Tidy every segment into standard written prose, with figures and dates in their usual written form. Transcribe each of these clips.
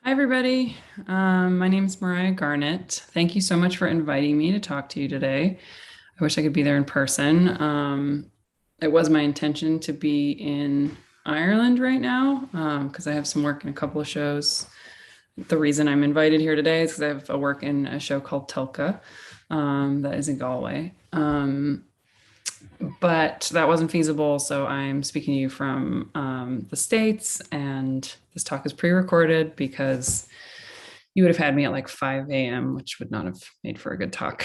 Hi, everybody. My name is Mariah Garnett. Thank you so much for inviting me to talk to you today. I wish I could be there in person. It was my intention to be in Ireland right now because I have some work in a couple of shows. The reason I'm invited here today is because I have a work in a show called TULCA that is in Galway. But that wasn't feasible. So I'm speaking to you from the States, and this talk is pre-recorded because you would have had me at like 5 a.m., which would not have made for a good talk.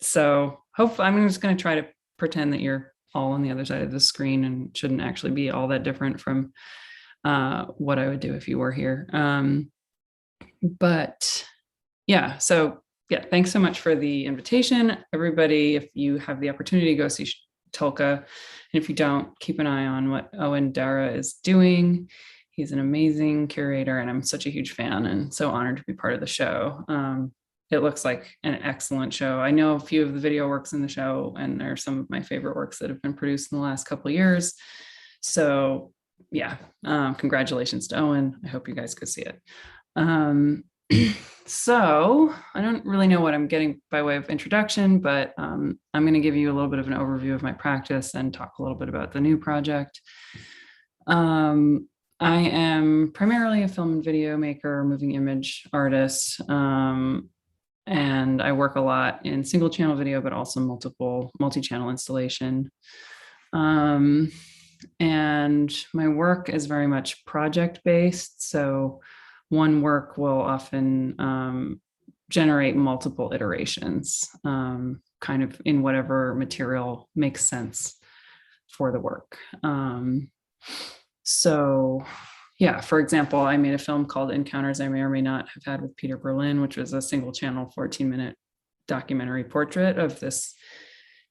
So hopefully I'm just going to try to pretend that you're all on the other side of the screen and shouldn't actually be all that different from what I would do if you were here. But yeah, so yeah, thanks so much for the invitation. Everybody, if you have the opportunity to go see Tulka, and if you don't, keep an eye on what Owen Dara is doing. He's an amazing curator, and I'm such a huge fan and so honored to be part of the show. It looks like an excellent show. I know a few of the video works in the show, and they're some of my favorite works that have been produced in the last couple of years. So yeah, congratulations to Owen. I hope you guys could see it. So I don't really know what I'm getting by way of introduction, but I'm going to give you a little bit of an overview of my practice and talk a little bit about the new project. I am primarily a film and video maker, moving image artist, and I work a lot in single channel video, but also multi-channel installation. And my work is very much project-based, so one work will often generate multiple iterations, kind of in whatever material makes sense for the work. So yeah, for example, I made a film called Encounters I May or May Not Have Had with Peter Berlin, which was a single channel 14-minute documentary portrait of this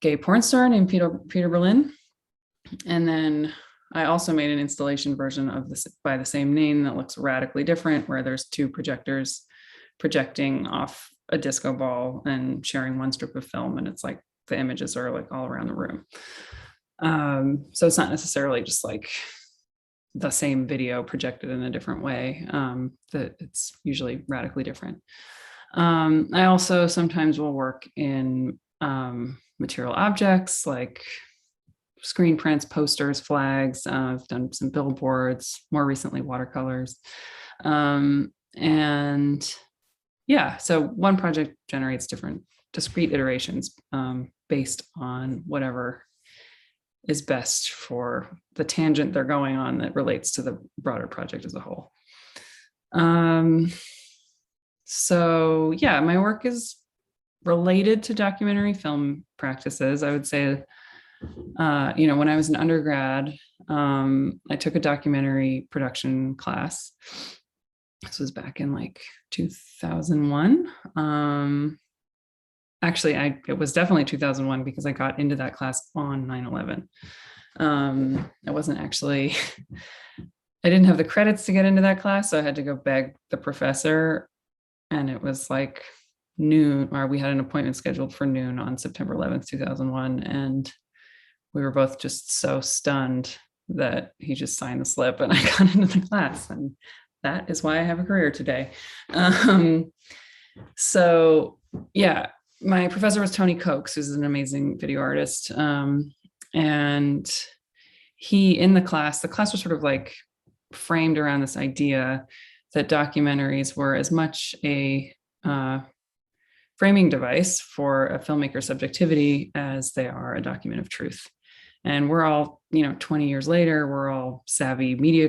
gay porn star named Peter Berlin. And then I also made an installation version of this by the same name that looks radically different, where there's two projectors projecting off a disco ball and sharing one strip of film. And it's like the images are like all around the room. So it's not necessarily just like the same video projected in a different way. That it's usually radically different. I also sometimes will work in material objects like screen prints, posters, flags. I've done some billboards, more recently watercolors. And yeah, so one project generates different discrete iterations based on whatever is best for the tangent they're going on that relates to the broader project as a whole. So yeah, my work is related to documentary film practices. I would say when I was an undergrad, I took a documentary production class. This was back in like 2001. Actually, it was definitely 2001 because I got into that class on 9/11. I wasn't actually, I didn't have the credits to get into that class, so I had to go beg the professor, and it was like noon, or we had an appointment scheduled for noon on September 11th, 2001, and we were both just so stunned that he just signed the slip and I got into the class, and that is why I have a career today. So yeah, my professor was Tony Cokes, who's an amazing video artist. And he, in the class was sort of like framed around this idea that documentaries were as much a framing device for a filmmaker's subjectivity as they are a document of truth. And we're all, 20 years later, we're all savvy media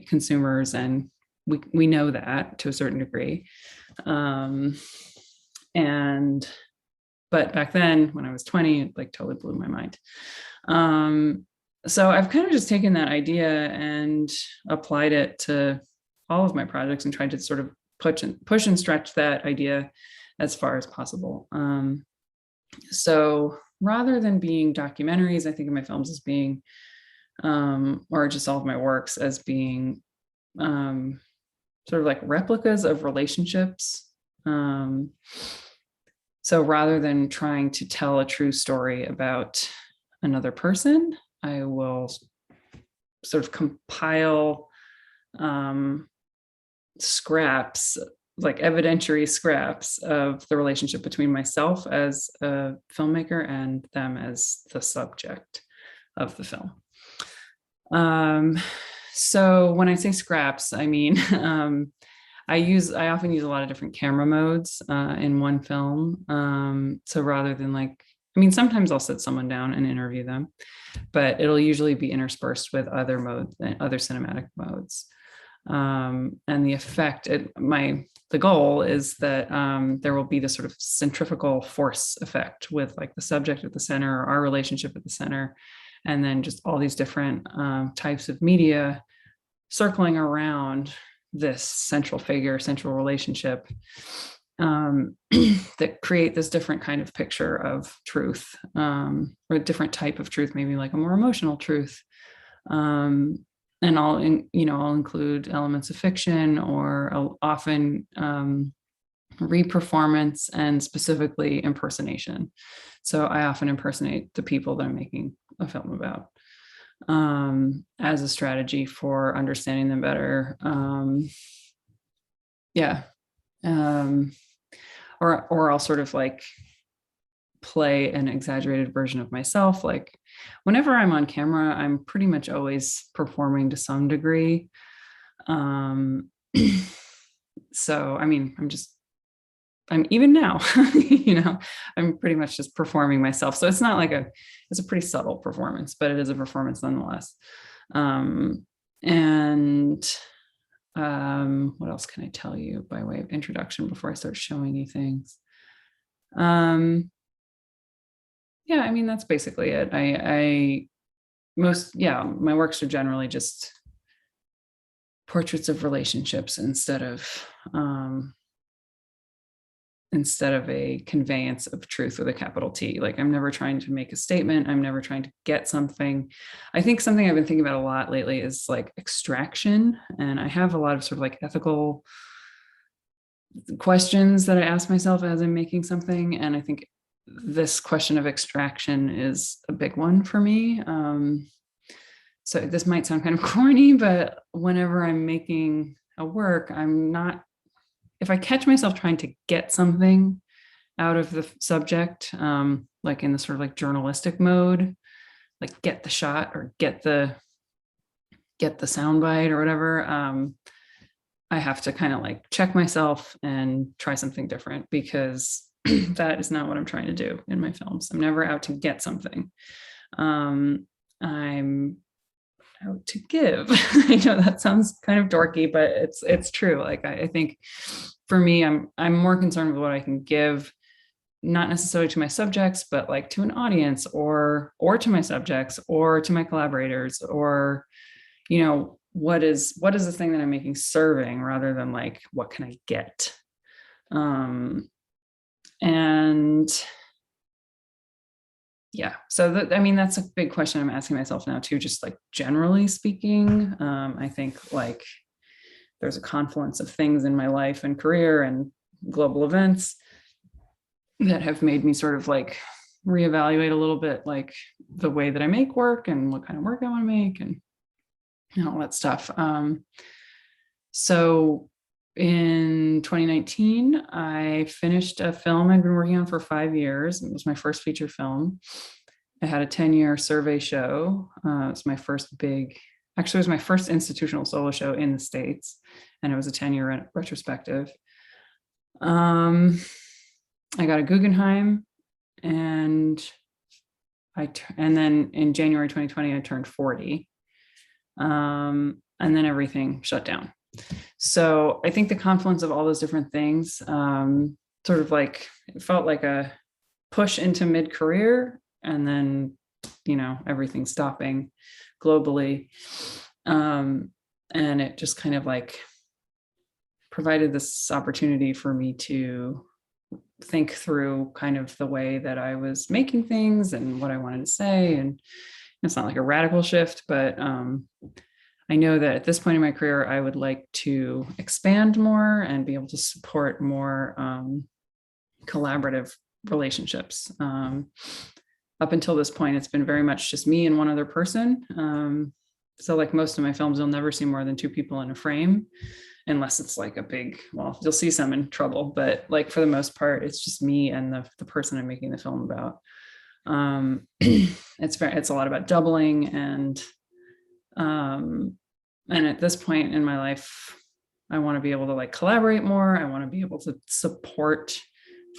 consumers, and we know that to a certain degree. But back then, when I was 20, it like totally blew my mind. So I've kind of just taken that idea and applied it to all of my projects and tried to sort of push and stretch that idea as far as possible. So rather than being documentaries, I think of my films as being, or just all of my works as being sort of like replicas of relationships. So rather than trying to tell a true story about another person, I will sort of compile scraps, like evidentiary scraps of the relationship between myself as a filmmaker and them as the subject of the film. So when I say scraps, I mean, I often use a lot of different camera modes in one film. So rather than like, I mean, sometimes I'll sit someone down and interview them, but it'll usually be interspersed with other modes, other cinematic modes. And the effect, the goal is that there will be this sort of centrifugal force effect with like the subject at the center, our relationship at the center, and then just all these different types of media circling around this central figure, central relationship, that create this different kind of picture of truth, or a different type of truth, maybe like a more emotional truth. And I'll include elements of fiction, or often reperformance, and specifically impersonation. So I often impersonate the people that I'm making a film about, as a strategy for understanding them better. Or I'll sort of like play an exaggerated version of myself. Like whenever I'm on camera, I'm pretty much always performing to some degree. So, I mean, I'm even now, I'm pretty much just performing myself. So it's not like it's a pretty subtle performance, but it is a performance nonetheless. What else can I tell you by way of introduction before I start showing you things? Yeah, I mean, that's basically it. My works are generally just portraits of relationships instead of a conveyance of truth with a capital T. Like I'm never trying to make a statement. I'm never trying to get something. I think something I've been thinking about a lot lately is like extraction. And I have a lot of sort of like ethical questions that I ask myself as I'm making something. And I think this question of extraction is a big one for me. So this might sound kind of corny, but whenever I'm making a work, if I catch myself trying to get something out of the subject, like in the sort of like journalistic mode, like get the shot or get the soundbite or whatever, I have to kind of like check myself and try something different, because that is not what I'm trying to do in my films. I'm never out to get something. I'm out to give. I know that sounds kind of dorky, but it's true. Like I think for me, I'm more concerned with what I can give, not necessarily to my subjects, but like to an audience, or to my subjects, or to my collaborators, or what is the thing that I'm making serving, rather than like what can I get. And yeah, so that's a big question I'm asking myself now too, just like generally speaking. I think like there's a confluence of things in my life and career and global events that have made me sort of like reevaluate a little bit like the way that I make work and what kind of work I want to make and all that stuff. So in 2019, I finished a film I'd been working on for 5 years. It was my first feature film. I had a 10-year survey show. It was my first institutional solo show in the States, and it was a 10-year retrospective. I got a Guggenheim, and then in January 2020, I turned 40. And then everything shut down. So I think the confluence of all those different things, sort of like, it felt like a push into mid-career, and then, everything stopping globally. And it just kind of like provided this opportunity for me to think through kind of the way that I was making things and what I wanted to say. And it's not like a radical shift, but I know that at this point in my career, I would like to expand more and be able to support more collaborative relationships. Up until this point, it's been very much just me and one other person. So like most of my films, you'll never see more than 2 people in a frame. unless it's like a big, well, you'll see some in trouble, but like for the most part, it's just me and the person I'm making the film about. It's a lot about doubling, and at this point in my life, I want to be able to like collaborate more. I want to be able to support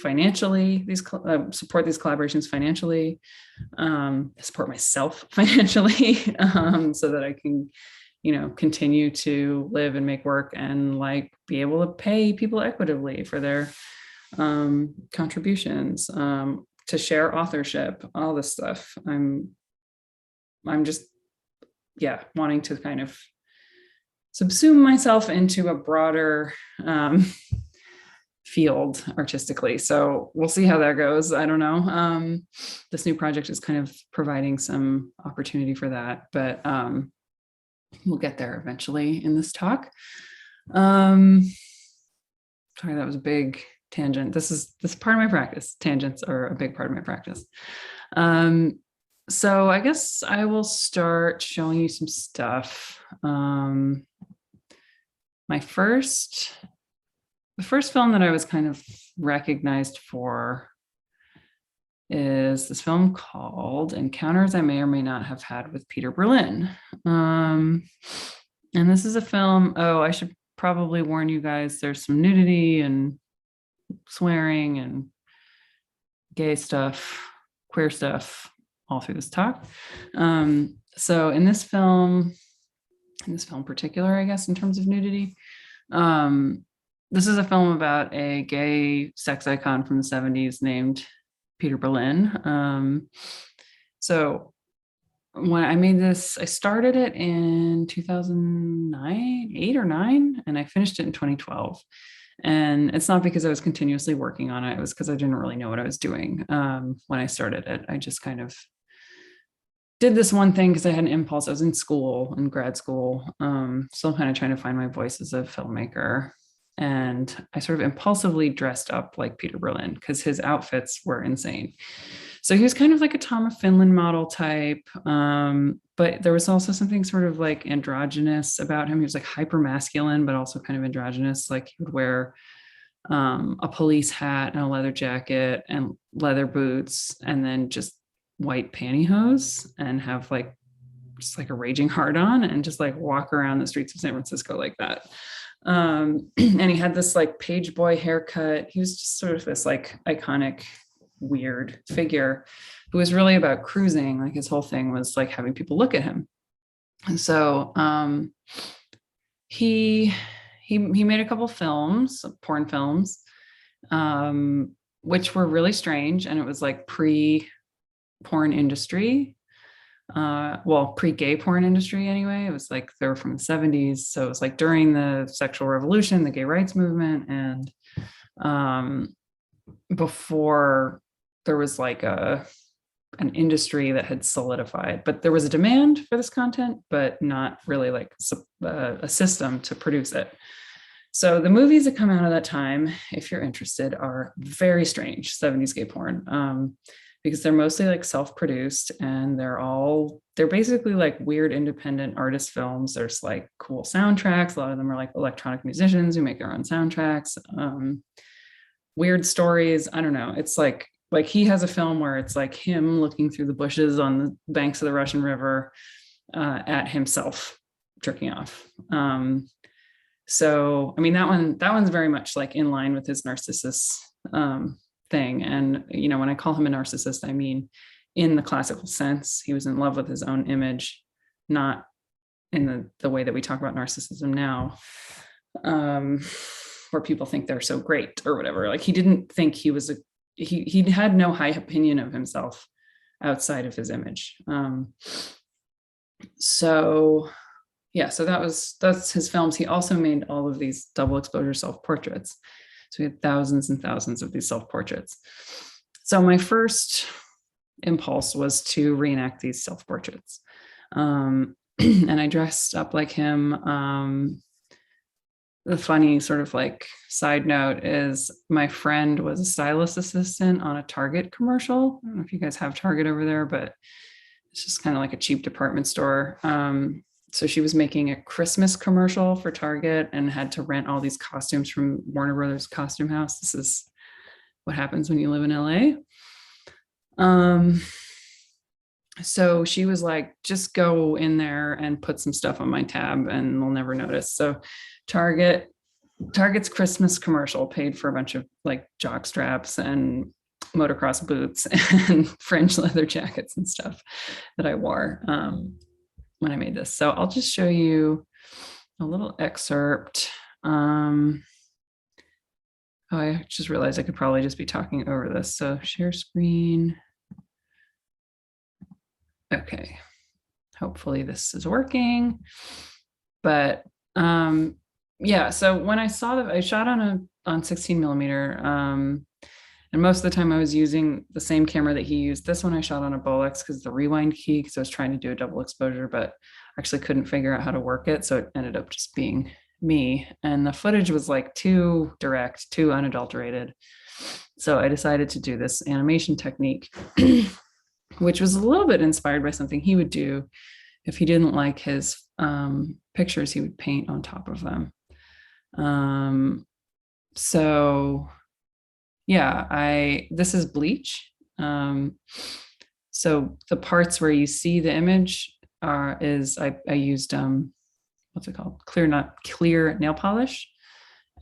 financially support these collaborations financially, support myself financially, so that I can, continue to live and make work and like be able to pay people equitably for their contributions, to share authorship, all this stuff. I'm just, wanting to kind of subsume myself into a broader field artistically. So we'll see how that goes. I don't know. This new project is kind of providing some opportunity for that, but we'll get there eventually in this talk. Sorry, that was a big tangent. This is part of my practice. Tangents are a big part of my practice. So I guess I will start showing you some stuff. The first film that I was kind of recognized for is this film called Encounters I May or May Not Have Had with Peter Berlin. And this is a film, I should probably warn you guys, there's some nudity and swearing and gay stuff, queer stuff, all through this talk. So in this film in particular, I guess, in terms of nudity, this is a film about a gay sex icon from the 70s named Peter Berlin. So when I made this, I started it in 2009, 8 or 9, and I finished it in 2012. And it's not because I was continuously working on it. It was because I didn't really know what I was doing when I started it. I just kind of did this one thing because I had an impulse. I was in grad school, still kind of trying to find my voice as a filmmaker. And I sort of impulsively dressed up like Peter Berlin because his outfits were insane. So he was kind of like a Tom of Finland model type, but there was also something sort of like androgynous about him. He was like hyper masculine, but also kind of androgynous. Like he would wear a police hat and a leather jacket and leather boots, and then just white pantyhose, and have like just like a raging hard on, and just like walk around the streets of San Francisco like that. And he had this like page boy haircut. He was just sort of this like iconic weird figure who was really about cruising. Like his whole thing was like having people look at him. And so he made a couple films, porn films, which were really strange. And it was like pre-porn industry, pre-gay porn industry anyway. It was like they were from the 70s. So it was like during the sexual revolution, the gay rights movement, and before there was like an industry that had solidified. But there was a demand for this content, but not really like a system to produce it. So the movies that come out of that time, if you're interested, are very strange 70s gay porn, because they're mostly like self-produced, and they're basically like weird independent artist films. There's like cool soundtracks. A lot of them are like electronic musicians who make their own soundtracks, weird stories. I don't know. It's like he has a film where it's like him looking through the bushes on the banks of the Russian River at himself jerking off. So, I mean, that one's very much like in line with his narcissist thing. And, when I call him a narcissist, I mean, in the classical sense, he was in love with his own image, not in the way that we talk about narcissism now, where people think they're so great or whatever. Like he didn't think he had no high opinion of himself outside of his image. So that's his films. He also made all of these double exposure self-portraits. So we had thousands and thousands of these self-portraits. So my first impulse was to reenact these self-portraits. And I dressed up like him. The funny sort of like side note is my friend was a stylist assistant on a Target commercial. I don't know if you guys have Target over there, but it's just kind of like a cheap department store. So she was making a Christmas commercial for Target and had to rent all these costumes from Warner Brothers Costume House. This is what happens when you live in LA. So she was like, just go in there and put some stuff on my tab and they'll never notice. So Target's Christmas commercial paid for a bunch of like jock straps and motocross boots and fringe leather jackets and stuff that I wore when I made this. So I'll just show you a little excerpt. Oh, I just realized I could probably just be talking over this. So share screen. Okay, hopefully this is working. But yeah, so when I saw that, I shot on 16 millimeter. And most of the time I was using the same camera that he used. This one I shot on a Bolex because the rewind key, because I was trying to do a double exposure, but actually couldn't figure out how to work it. So it ended up just being me. And the footage was like too direct, too unadulterated. So I decided to do this animation technique, which was a little bit inspired by something he would do. If he didn't like his pictures, he would paint on top of them. So yeah, this is bleach. So the parts where you see the image I used, what's it called? Clear nail polish.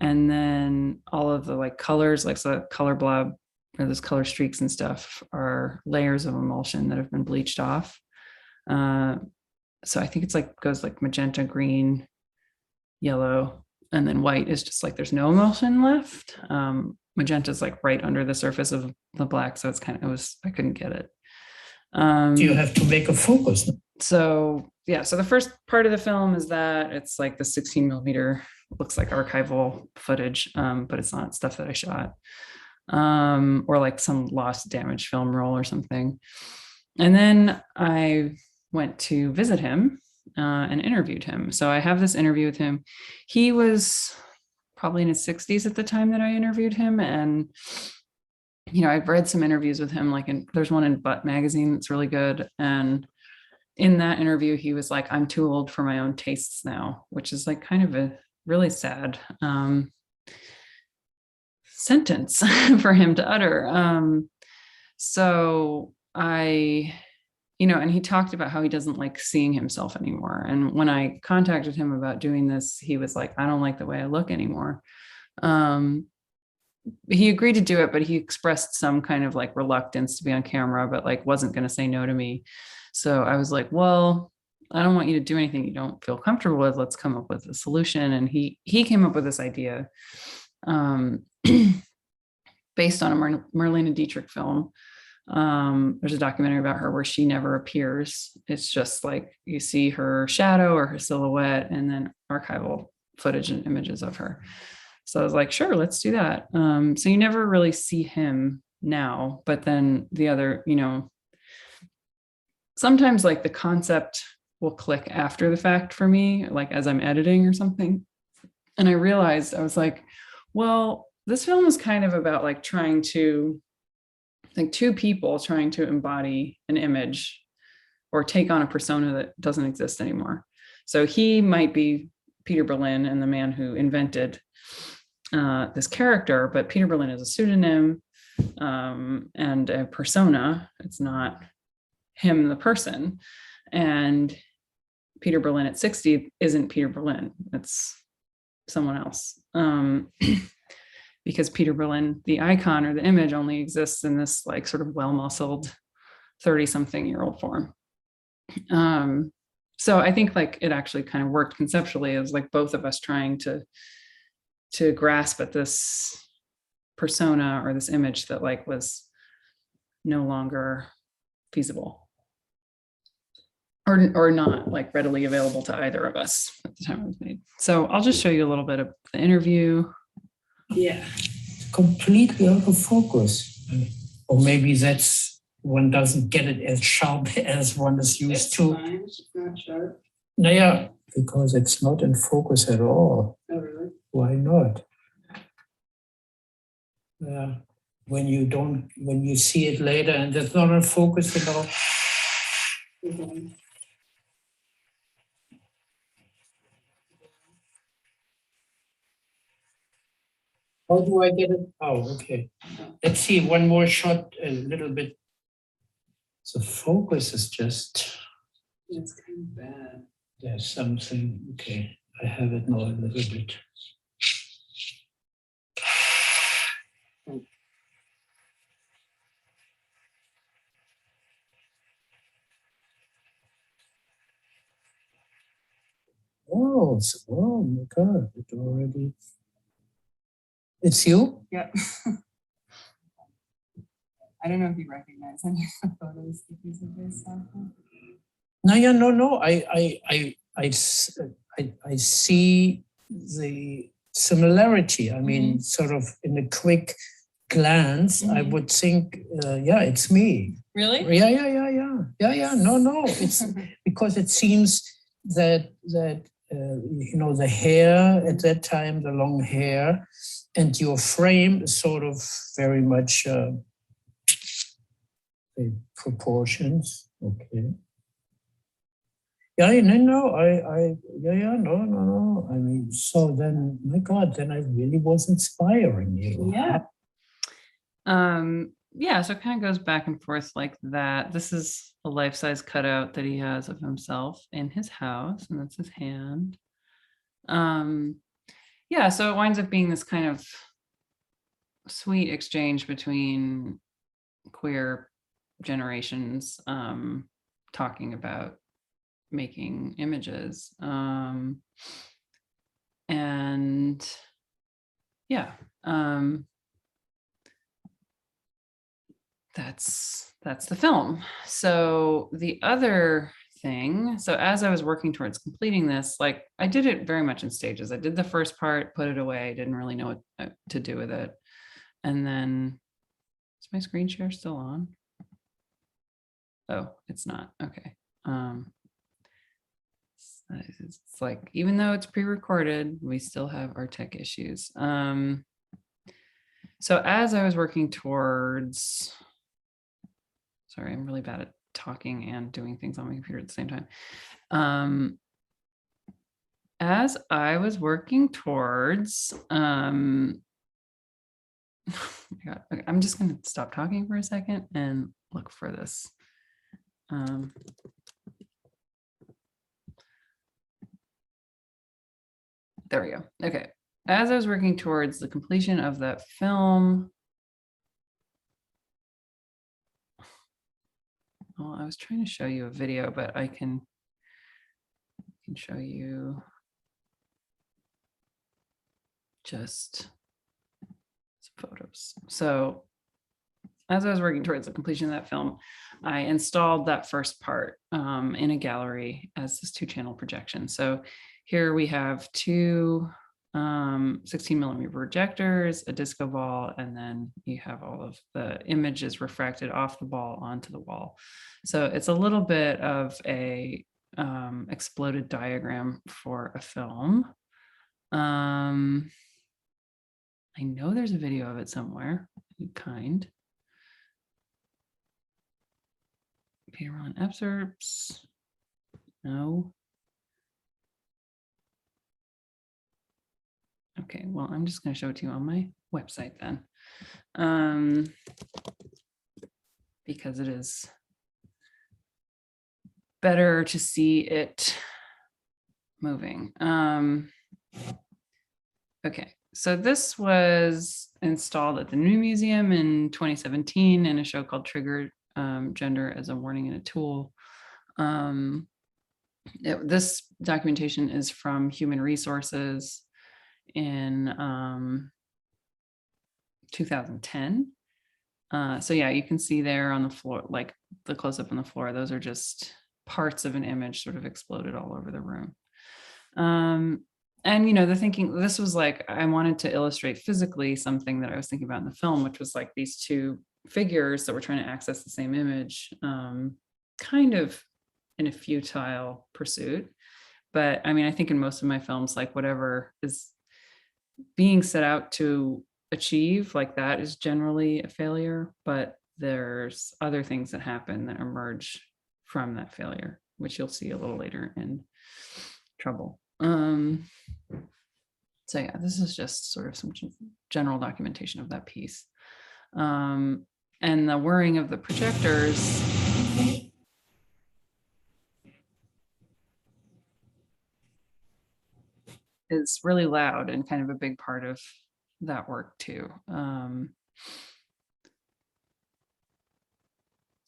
And then all of the like colors, like the color blob or those color streaks and stuff are layers of emulsion that have been bleached off. So I think it's like goes like magenta, green, yellow, and then white is just like there's no emulsion left. Magenta is like right under the surface of the black, so I couldn't get it. You have to make a focus. So yeah, so the first part of the film is that it's like the 16 millimeter, looks like archival footage, but it's not stuff that I shot, or like some lost damaged film roll or something. And then I went to visit him and interviewed him. So I have this interview with him. He was probably in his 60s at the time that I interviewed him. And, you know, I've read some interviews with him, there's one in Butt magazine that's really good. And in that interview, he was like, I'm too old for my own tastes now, which is like kind of a really sad sentence for him to utter. So and he talked about how he doesn't like seeing himself anymore. And when I contacted him about doing this, he was like, I don't like the way I look anymore. He agreed to do it, but he expressed some kind of like reluctance to be on camera, but like wasn't going to say no to me. So I was like, well, I don't want you to do anything you don't feel comfortable with. Let's come up with a solution. And he came up with this idea based on a Marlene Dietrich film. There's a documentary about her where she never appears. It's just like you see her shadow or her silhouette and then archival footage and images of her. So I was like, sure, let's do that. So you never really see him now, but then the other, sometimes like the concept will click after the fact for me, like as I'm editing or something. And I realized, I was like, well, this film is kind of about like two people trying to embody an image or take on a persona that doesn't exist anymore. So he might be Peter Berlin and the man who invented this character, but Peter Berlin is a pseudonym and a persona. It's not him, the person. And Peter Berlin at 60 isn't Peter Berlin. It's someone else. Because Peter Berlin, the icon or the image, only exists in this like sort of well-muscled 30-something-year-old form. So I think like it actually kind of worked conceptually as like both of us trying to grasp at this persona or this image that like was no longer feasible or not like readily available to either of us at the time it was made. So I'll just show you a little bit of the interview. Yeah, completely out of focus. Or maybe that's one doesn't get it as sharp as one is used to. Fine. It's not sharp. No, yeah, because it's not in focus at all. Oh, really? Why not? When you see it later and it's not in focus at all. Mm-hmm. How do I get it? Oh, okay. Let's see, one more shot, a little bit. The focus is just, It's kind of bad. there's something, okay. I have it now a little bit. Oh, oh my God, it already. It's you? Yep. I don't know if you recognize any of the photos that these are based off of. No, yeah, no. I see the similarity. I mean, sort of in a quick glance, I would think, yeah, it's me. Really? Yeah. No. It's because it seems that you know, the hair at that time, the long hair, and your frame is sort of very much the proportions. Okay. Yeah, no. No. I mean, so then, my God, then I really was inspiring you. Yeah. Yeah, so it kind of goes back and forth like that. This is a life-size cutout that he has of himself in his house, and that's his hand. Yeah, so it winds up being this kind of sweet exchange between queer generations talking about making images. And yeah, that's the film. So the other thing, so as I was working towards completing this, like I did it very much in stages. I did the first part, put it away, didn't really know what to do with it. And then, is my screen share still on? Oh, it's not. Okay. It's like, even though it's pre-recorded, we still have our tech issues. So as I was working towards, sorry, I'm really bad at talking and doing things on my computer at the same time. As I was working towards, oh my God, okay, I'm just going to stop talking for a second and look for this. There we go. Okay. As I was working towards the completion of that film, well, I was trying to show you a video, but I can show you just some photos. So as I was working towards the completion of that film, I installed that first part in a gallery as this 2-channel projection. So here we have two 16mm projectors, a disco ball, and then you have all of the images refracted off the ball onto the wall. So it's a little bit of a exploded diagram for a film. I know there's a video of it somewhere, kind. Fierman excerpts. No. Okay, well, I'm just going to show it to you on my website then. Because it is better to see it moving. Okay, so this was installed at the New Museum in 2017 in a show called Trigger Gender as a Warning and a Tool. This documentation is from Human Resources in 2010. So yeah, you can see there on the floor, like the close-up on the floor, those are just parts of an image sort of exploded all over the room. And, you know, the thinking, this was like, I wanted to illustrate physically something that I was thinking about in the film, which was like these two figures that were trying to access the same image, kind of in a futile pursuit. But I mean, I think in most of my films, like whatever is being set out to achieve, like that is generally a failure, but there's other things that happen that emerge from that failure, which you'll see a little later in Trouble. So yeah, this is just sort of some general documentation of that piece. And the whirring of the projectors is really loud and kind of a big part of that work too.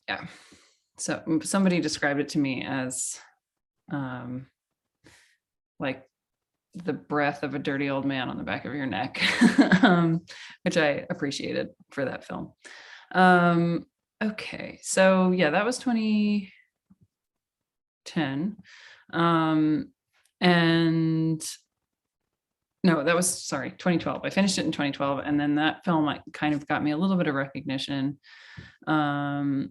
Yeah, so somebody described it to me as like the breath of a dirty old man on the back of your neck, which I appreciated for that film. Okay, so yeah, that was 2010. And no, that was, sorry, 2012. I finished it in 2012. And then that film like kind of got me a little bit of recognition. And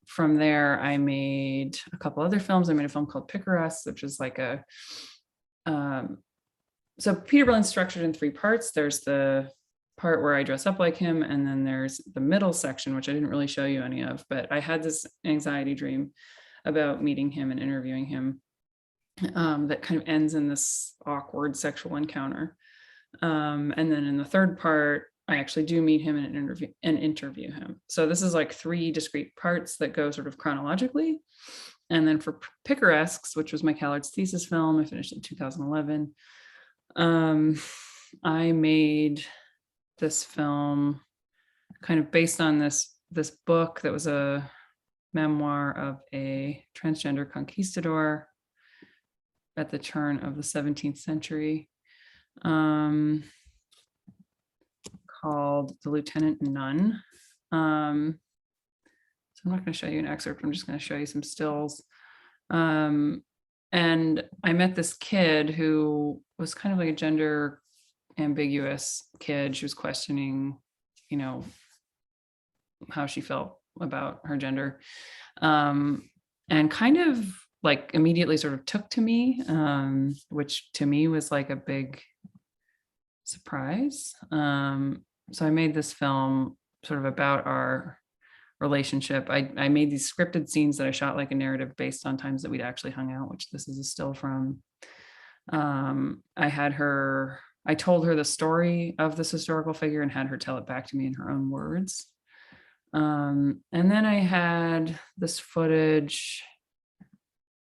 from there, I made a couple other films. I made a film called Picaresque, which is like a, so Peter Berlin's structured in 3 parts. There's the part where I dress up like him, and then there's the middle section, which I didn't really show you any of, but I had this anxiety dream about meeting him and interviewing him that kind of ends in this awkward sexual encounter. And then in the 3rd part, I actually do meet him and interview him. So this is like 3 discrete parts that go sort of chronologically. And then for Picaresques, which was my CalArts thesis film, I finished in 2011. I made this film kind of based on this book that was a memoir of a transgender conquistador at the turn of the 17th century, called The Lieutenant Nun. So I'm not going to show you an excerpt. I'm just going to show you some stills. And I met this kid who was kind of like a gender ambiguous kid. She was questioning, you know, how she felt about her gender, and kind of like immediately sort of took to me, which to me was like a big surprise. So I made this film sort of about our relationship. I made these scripted scenes that I shot like a narrative based on times that we'd actually hung out, which this is a still from. I told her the story of this historical figure and had her tell it back to me in her own words. And then I had this footage,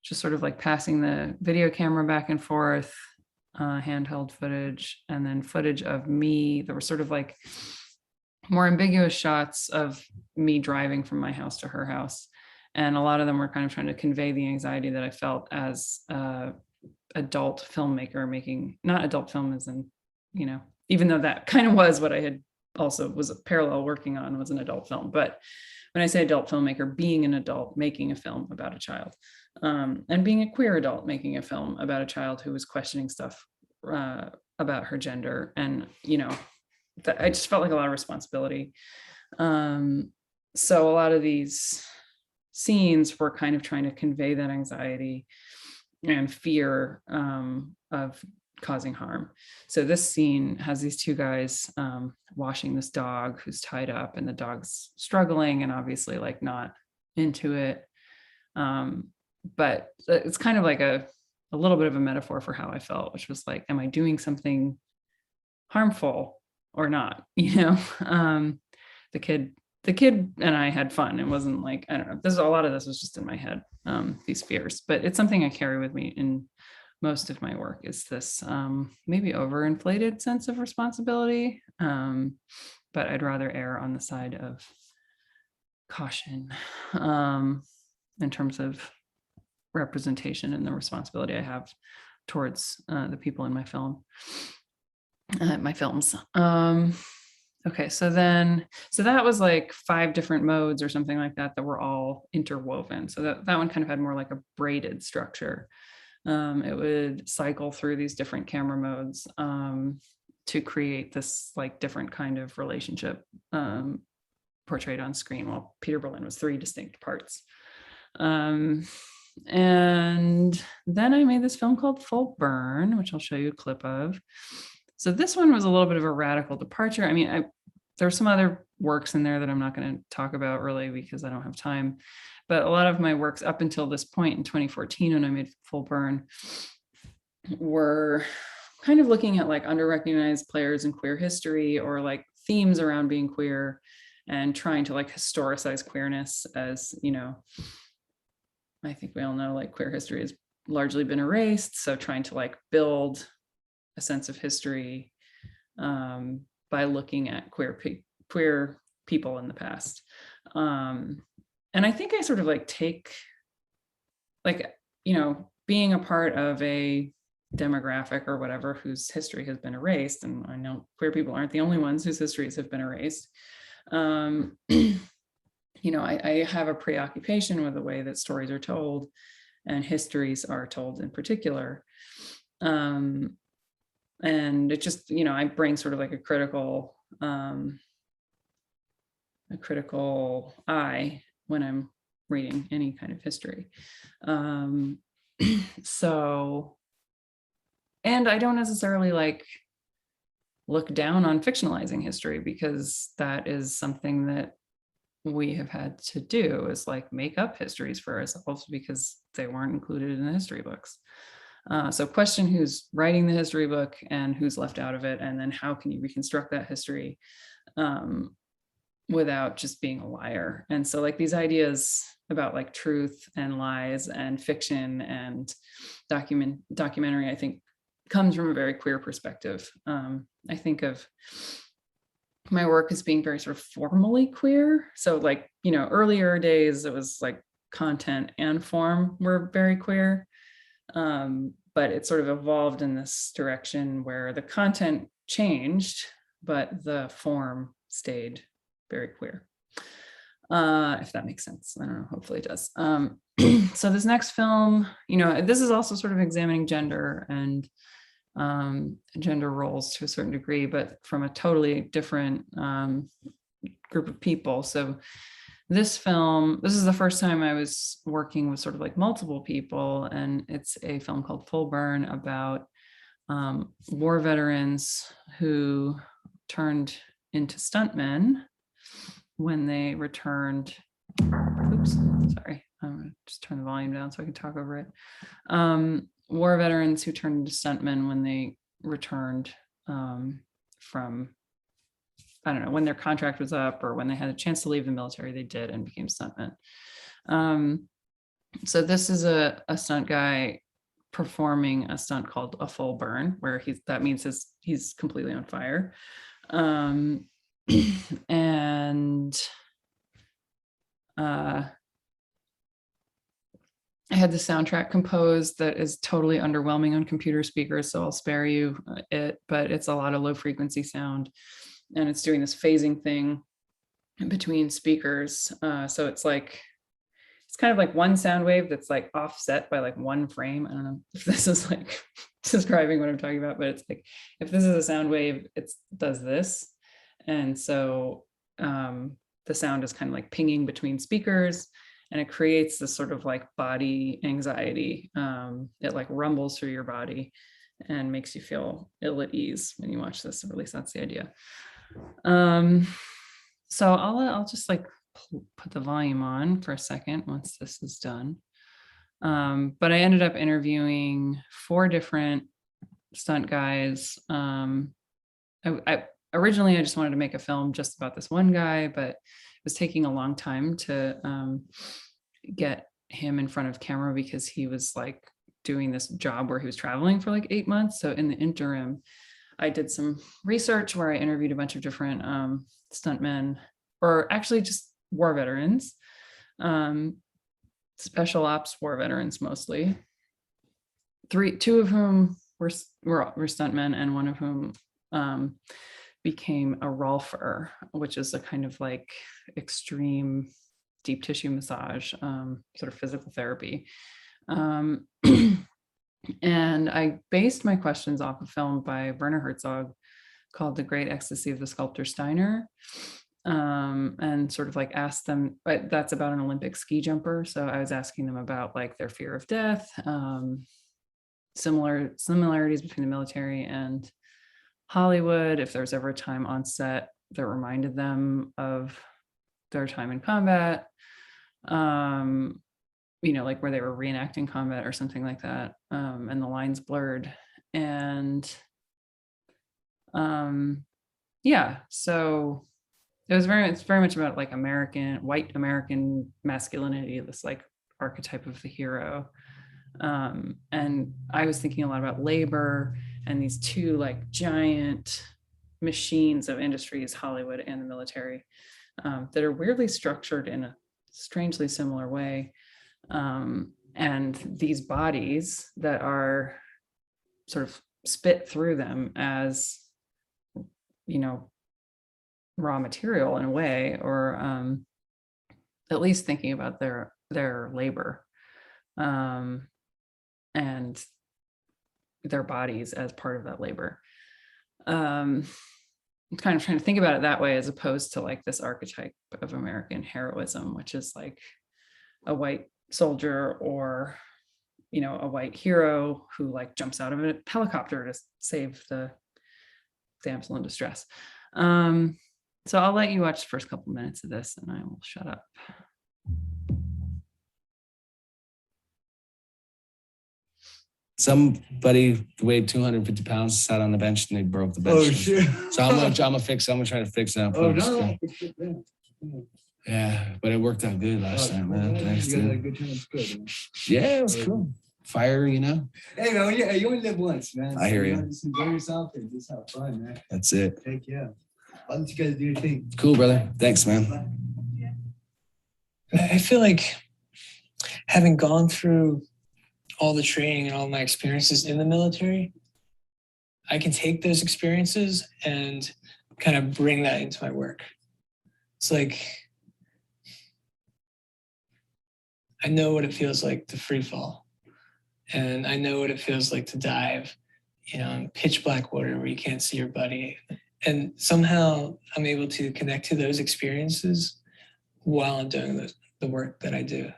just sort of like passing the video camera back and forth, handheld footage, and then footage of me. There were sort of like more ambiguous shots of me driving from my house to her house. And a lot of them were kind of trying to convey the anxiety that I felt as a adult filmmaker making, not adult film as in, you know, even though that kind of was what I had also was parallel working on, was an adult film. But when I say adult filmmaker, being an adult making a film about a child, and being a queer adult making a film about a child who was questioning stuff about her gender. And, you know, I just felt like a lot of responsibility. So a lot of these scenes were kind of trying to convey that anxiety and fear of causing harm. So this scene has these 2 guys washing this dog who's tied up, and the dog's struggling and obviously like not into it. But it's kind of like a little bit of a metaphor for how I felt, which was like, am I doing something harmful or not? You know, the kid and I had fun. It wasn't like, I don't know, a lot of this was just in my head, these fears, but it's something I carry with me in most of my work, is this maybe overinflated sense of responsibility. But I'd rather err on the side of caution in terms of representation and the responsibility I have towards the people in my films. Okay, so that was like 5 different modes or something like that were all interwoven. So that one kind of had more like a braided structure. It would cycle through these different camera modes to create this like different kind of relationship portrayed on screen, while Peter Berlin was 3 distinct parts. And then I made this film called Full Burn, which I'll show you a clip of. So this one was a little bit of a radical departure. I mean, there are some other works in there that I'm not going to talk about really because I don't have time. But a lot of my works up until this point in 2014, when I made Full Burn, were kind of looking at like under-recognized players in queer history, or like themes around being queer, and trying to like historicize queerness. As you know, I think we all know like queer history has largely been erased, so trying to like build a sense of history by looking at queer people in the past. And I think I sort of like take, like, you know, being a part of a demographic or whatever whose history has been erased, and I know queer people aren't the only ones whose histories have been erased. You know, I have a preoccupation with the way that stories are told and histories are told in particular. And it just, you know, I bring sort of like a critical eye when I'm reading any kind of history. So, and I don't necessarily like look down on fictionalizing history, because that is something that we have had to do, is like make up histories for ourselves because they weren't included in the history books. So question who's writing the history book and who's left out of it, and then how can you reconstruct that history without just being a liar. And so like these ideas about like truth and lies and fiction and documentary, I think comes from a very queer perspective. I think of my work as being very sort of formally queer. So like, you know, earlier days, it was like content and form were very queer. But it sort of evolved in this direction where the content changed, but the form stayed very queer. If that makes sense. I don't know, hopefully it does. So this next film, you know, this is also sort of examining gender and gender roles to a certain degree, but from a totally different group of people. So this film, this is the first time I was working with sort of like multiple people, and it's a film called Full Burn about war veterans who turned into stuntmen when they returned. Oops, sorry, I'm gonna just turn the volume down so I can talk over it. War veterans who turned into stuntmen when they returned from, I don't know, when their contract was up or when they had a chance to leave the military, they did and became stuntmen. So this is a stunt guy performing a stunt called a full burn, where that means he's completely on fire. And I had the soundtrack composed that is totally underwhelming on computer speakers, so I'll spare you it, but it's a lot of low frequency sound, and it's doing this phasing thing between speakers. So it's like, it's kind of like one sound wave that's like offset by like one frame. I don't know if this is like describing what I'm talking about, but it's like, if this is a sound wave, it does this. And so the sound is kind of like pinging between speakers, and it creates this sort of like body anxiety. It like rumbles through your body and makes you feel ill at ease when you watch this, or at least that's the idea. So I'll just like put the volume on for a second once this is done. But I ended up interviewing 4 different stunt guys. Originally I just wanted to make a film just about this one guy, but it was taking a long time to get him in front of camera, because he was like doing this job where he was traveling for like 8 months. So in the interim, I did some research where I interviewed a bunch of different stuntmen, or actually just war veterans, special ops war veterans mostly. 2 of whom were stuntmen, and one of whom became a rolfer, which is a kind of like extreme deep tissue massage, sort of physical therapy. And I based my questions off a film by Werner Herzog called The Great Ecstasy of the Sculptor Steiner, and sort of like asked them, but that's about an Olympic ski jumper. So I was asking them about like their fear of death, similarities between the military and Hollywood, if there's ever a time on set that reminded them of their time in combat, you know, like where they were reenacting combat or something like that, and the lines blurred. And yeah, so it's very much about like white American masculinity, this like archetype of the hero. And I was thinking a lot about labor and these two like giant machines of industries, Hollywood and the military, that are weirdly structured in a strangely similar way. And these bodies that are sort of spit through them as, you know, raw material in a way, or at least thinking about their labor, and their bodies as part of that labor. I'm kind of trying to think about it that way, as opposed to like this archetype of American heroism, which is like a white soldier or, you know, a white hero who like jumps out of a helicopter to save the damsel in distress. So I'll let you watch the first couple minutes of this and I will shut up. Somebody weighed 250 pounds, sat on the bench, and they broke the bench. Oh shit! So I'm gonna try to fix it. Oh no! Yeah, but it worked out good last time, man. Thanks, You got a dude. good time. It's good, man. Yeah, it was cool. Fire, you know. Hey man, yeah, you only live once, man. I hear you. Just enjoy yourself and just have fun, man. That's it. Take care. Why don't you guys do your thing? Cool, brother. Thanks, man. I feel like having gone through all the training and all my experiences in the military, I can take those experiences and kind of bring that into my work. It's like, I know what it feels like to free fall. And I know what it feels like to dive, you know, in pitch black water where you can't see your buddy. And somehow I'm able to connect to those experiences while I'm doing the work that I do.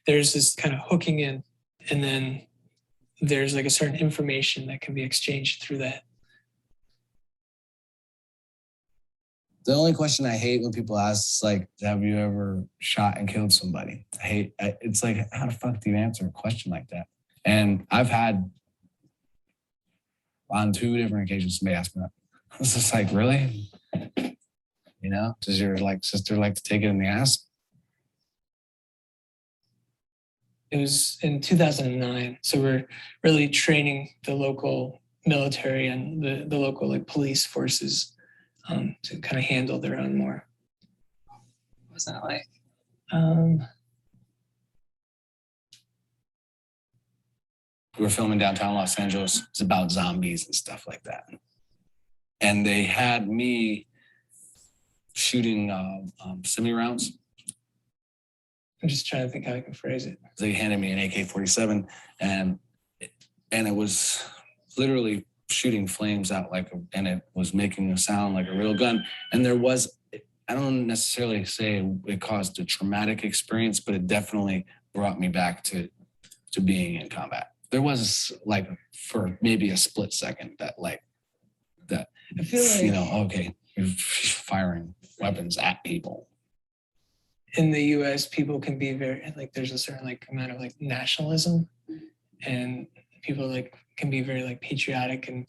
There's this kind of hooking in, and then there's like a certain information that can be exchanged through that. The only question I hate when people ask is like, have you ever shot and killed somebody? It's like, how the fuck do you answer a question like that? And I've had on 2 different occasions somebody asked me that. I was just like, really? You know, does your like sister like to take it in the ass? It was in 2009. So we're really training the local military and the local like police forces to kind of handle their own more. What was that like? We were filming downtown Los Angeles. It's about zombies and stuff like that. And they had me shooting semi-rounds. I'm just trying to think how I can phrase it. They handed me an AK-47 and it was literally shooting flames out and it was making a sound like a real gun. And there was, I don't necessarily say it caused a traumatic experience, but it definitely brought me back to being in combat. There was like for maybe a split second that I feel like, you know, okay, you're firing weapons at people. In the US, people can be very, like, there's a certain like amount of like nationalism, and people like can be very like patriotic and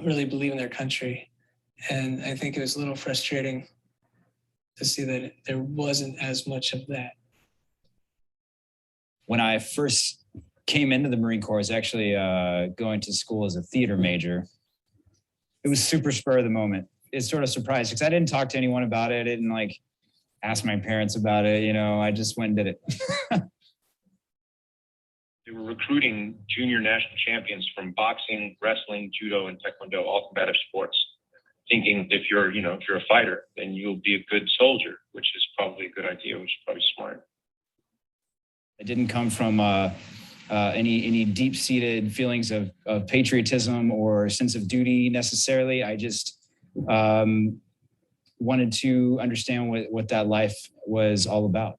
really believe in their country. And I think it was a little frustrating to see that there wasn't as much of that. When I first came into the Marine Corps, I was actually going to school as a theater major. It was super spur of the moment. It's sort of surprised because I didn't talk to anyone about it. I didn't like ask my parents about it. You know, I just went and did it. They were recruiting junior national champions from boxing, wrestling, judo, and taekwondo, all combative sports, thinking if you're a fighter, then you'll be a good soldier, which is probably a good idea, which is probably smart. It didn't come from any deep-seated feelings of patriotism or sense of duty necessarily. I just wanted to understand what that life was all about.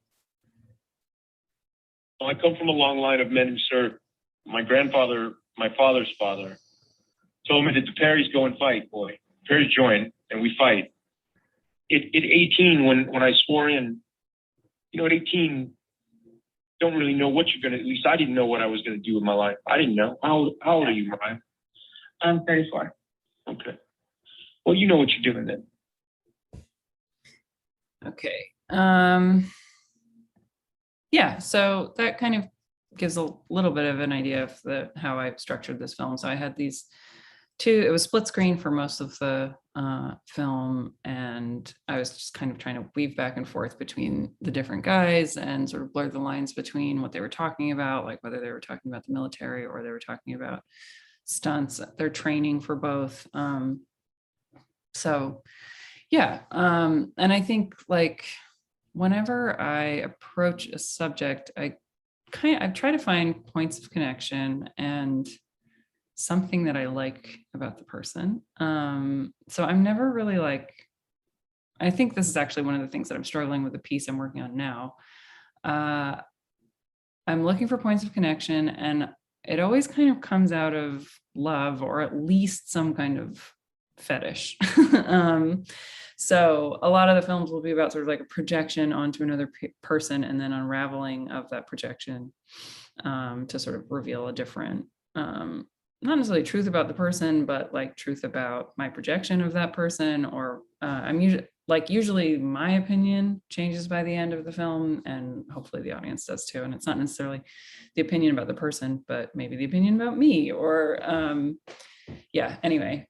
Well, I come from a long line of men who served. My grandfather, my father's father, told me that the Perrys go and fight, boy. Perrys join and we fight. At 18, when I swore in, at 18, don't really know what you're gonna. At least I didn't know what I was gonna do with my life. I didn't know. How old are you, Mariah? I'm 34. Okay. Well, you know what you're doing then. Okay. Yeah, so that kind of gives a little bit of an idea of how I structured this film. So I had these two, it was split screen for most of the film, and I was just kind of trying to weave back and forth between the different guys and sort of blur the lines between what they were talking about, like whether they were talking about the military or they were talking about stunts, their training for both. So yeah, and I think like whenever I approach a subject, I try to find points of connection and something that I like about the person. So I'm never really like, I think this is actually one of the things that I'm struggling with the piece I'm working on now. I'm looking for points of connection, and it always kind of comes out of love or at least some kind of fetish. So a lot of the films will be about sort of like a projection onto another person and then unraveling of that projection to sort of reveal a different, not necessarily truth about the person, but like truth about my projection of that person. Or I'm usually my opinion changes by the end of the film, and hopefully the audience does too. And it's not necessarily the opinion about the person, but maybe the opinion about me, or yeah, anyway.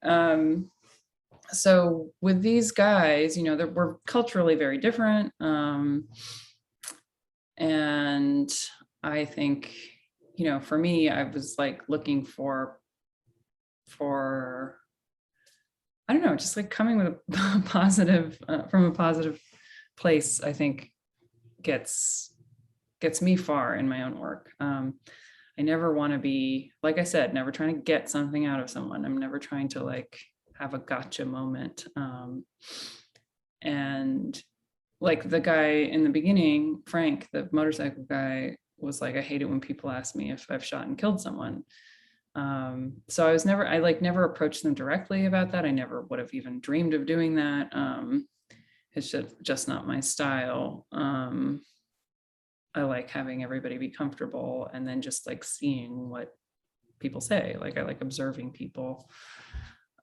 So with these guys, you know, we're culturally very different. And I think, you know, for me, I was like looking for, I don't know, just like coming with a positive, from a positive place, I think gets me far in my own work. I never want to be, like I said, never trying to get something out of someone. I'm never trying to like have a gotcha moment. And like the guy in the beginning, Frank, the motorcycle guy, was like, I hate it when people ask me if I've shot and killed someone. So I never approached them directly about that. I never would have even dreamed of doing that. It's just not my style. I like having everybody be comfortable and then just like seeing what people say. Like I like observing people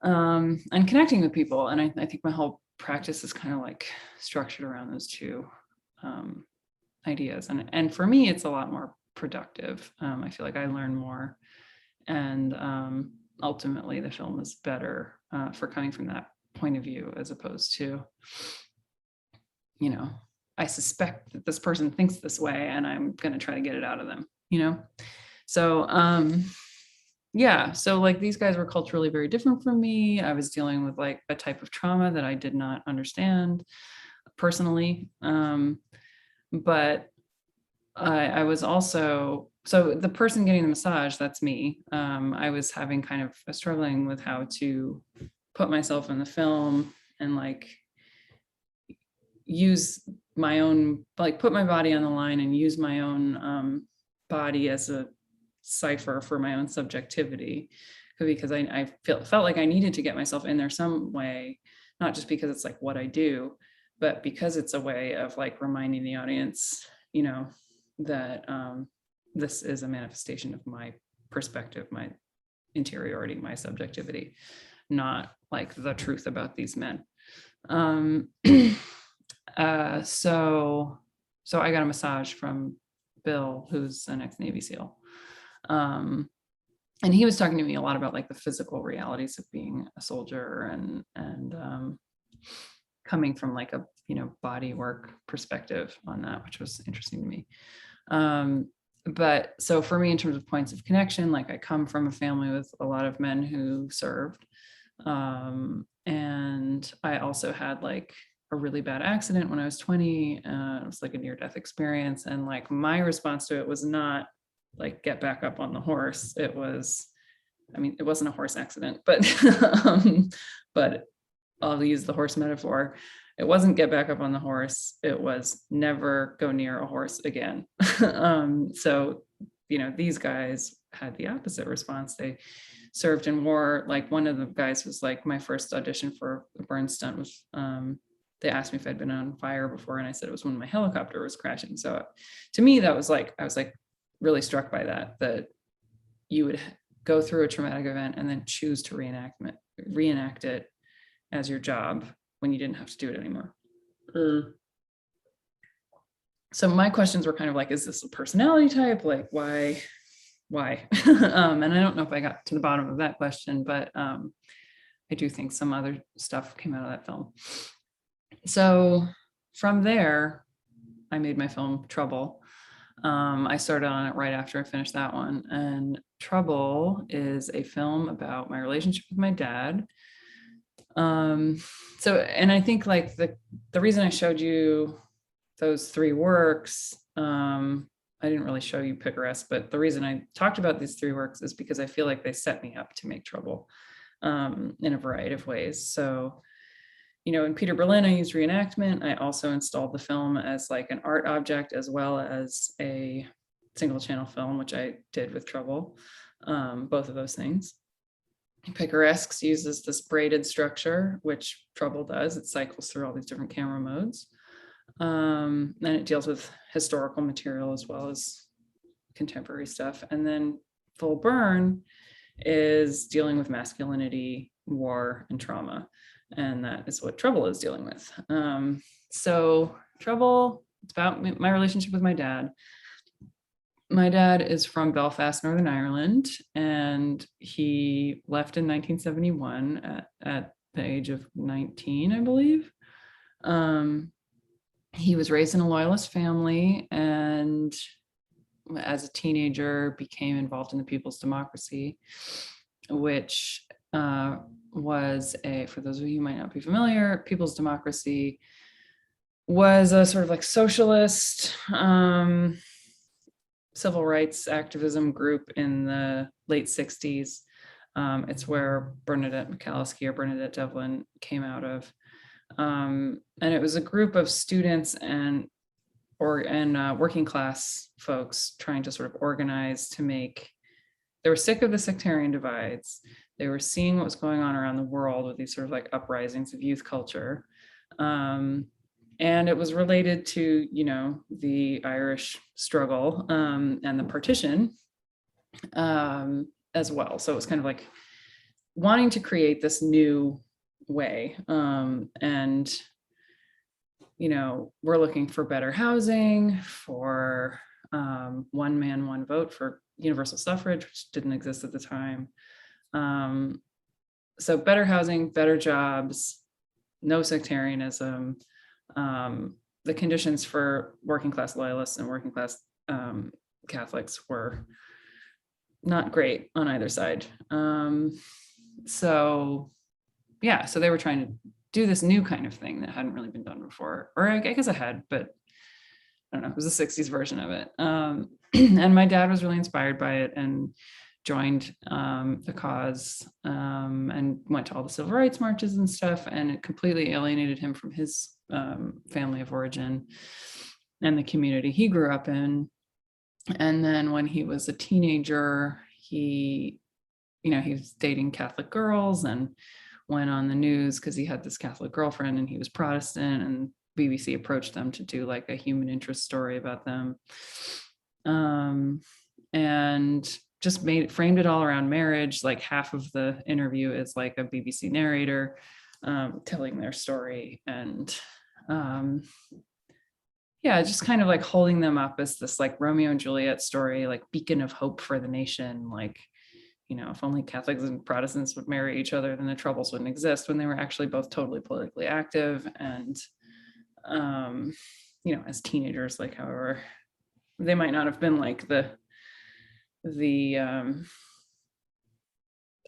and connecting with people. And I think my whole practice is kind of like structured around those two ideas. And for me, it's a lot more productive. I feel like I learn more, and ultimately the film is better for coming from that point of view, as opposed to, you know, I suspect that this person thinks this way and I'm going to try to get it out of them, you know? So, yeah, so like these guys were culturally very different from me. I was dealing with like a type of trauma that I did not understand personally. But I was also, so the person getting the massage, that's me. I was having kind of struggling with how to put myself in the film and like use my own, like put my body on the line and use my own body as a cipher for my own subjectivity, because I felt like I needed to get myself in there some way, not just because it's like what I do, but because it's a way of like reminding the audience, you know, that this is a manifestation of my perspective, my interiority, my subjectivity, not like the truth about these men. So I got a massage from Bill, who's an ex-Navy SEAL. And he was talking to me a lot about like the physical realities of being a soldier and coming from like a, you know, body work perspective on that, which was interesting to me. But so for me, in terms of points of connection, like I come from a family with a lot of men who served. And I also had like a really bad accident when I was 20. It was like a near-death experience. And like my response to it was not like get back up on the horse. It was, I mean, it wasn't a horse accident, but but I'll use the horse metaphor. It wasn't get back up on the horse. It was never go near a horse again. So, you know, these guys had the opposite response. They served in war. Like one of the guys was like, my first audition for a burn stunt was they asked me if I'd been on fire before, and I said it was when my helicopter was crashing. So to me, that was like, I was like really struck by that you would go through a traumatic event and then choose to reenact it as your job when you didn't have to do it anymore. So my questions were kind of like, is this a personality type? Like, why? And I don't know if I got to the bottom of that question, but I do think some other stuff came out of that film. So from there, I made my film Trouble. I started on it right after I finished that one. And Trouble is a film about my relationship with my dad. And I think like the reason I showed you those three works, I didn't really show you Picaresque, but the reason I talked about these three works is because I feel like they set me up to make Trouble in a variety of ways. So, you know, in Peter Berlin, I used reenactment. I also installed the film as like an art object as well as a single channel film, which I did with Trouble, both of those things. Picaresque uses this braided structure, which Trouble does. It cycles through all these different camera modes. And it deals with historical material as well as contemporary stuff. And then Full Burn is dealing with masculinity, war, and trauma. And that is what Trouble is dealing with. So Trouble, it's about my relationship with my dad. My dad is from Belfast, Northern Ireland, and he left in 1971 at the age of 19, I believe. He was raised in a loyalist family, and as a teenager became involved in the People's Democracy, which was for those of you who might not be familiar, People's Democracy was a sort of like socialist civil rights activism group in the late 60s. It's where Bernadette McCalskey or Bernadette Devlin came out of. And it was a group of students and working class folks trying to sort of organize to they were sick of the sectarian divides. They were seeing what was going on around the world with these sort of like uprisings of youth culture. And it was related to, you know, the Irish struggle and the partition as well. So it was kind of like wanting to create this new way. And, you know, we're looking for better housing, for one man, one vote, for universal suffrage, which didn't exist at the time. So better housing, better jobs, no sectarianism. The conditions for working class loyalists and working class Catholics were not great on either side. So they were trying to do this new kind of thing that hadn't really been done before, or I guess it had, but I don't know, it was the 60s version of it. And my dad was really inspired by it and joined the cause and went to all the civil rights marches and stuff, and it completely alienated him from his family of origin and the community he grew up in. And then when he was a teenager, he was dating Catholic girls and went on the news because he had this Catholic girlfriend and he was Protestant, and BBC approached them to do like a human interest story about them. And just framed it all around marriage. Like half of the interview is like a BBC narrator telling their story, and just kind of like holding them up as this like Romeo and Juliet story, like beacon of hope for the nation. Like, you know, if only Catholics and Protestants would marry each other, then the Troubles wouldn't exist, when they were actually both totally politically active. And, as teenagers, like, however, they might not have been like the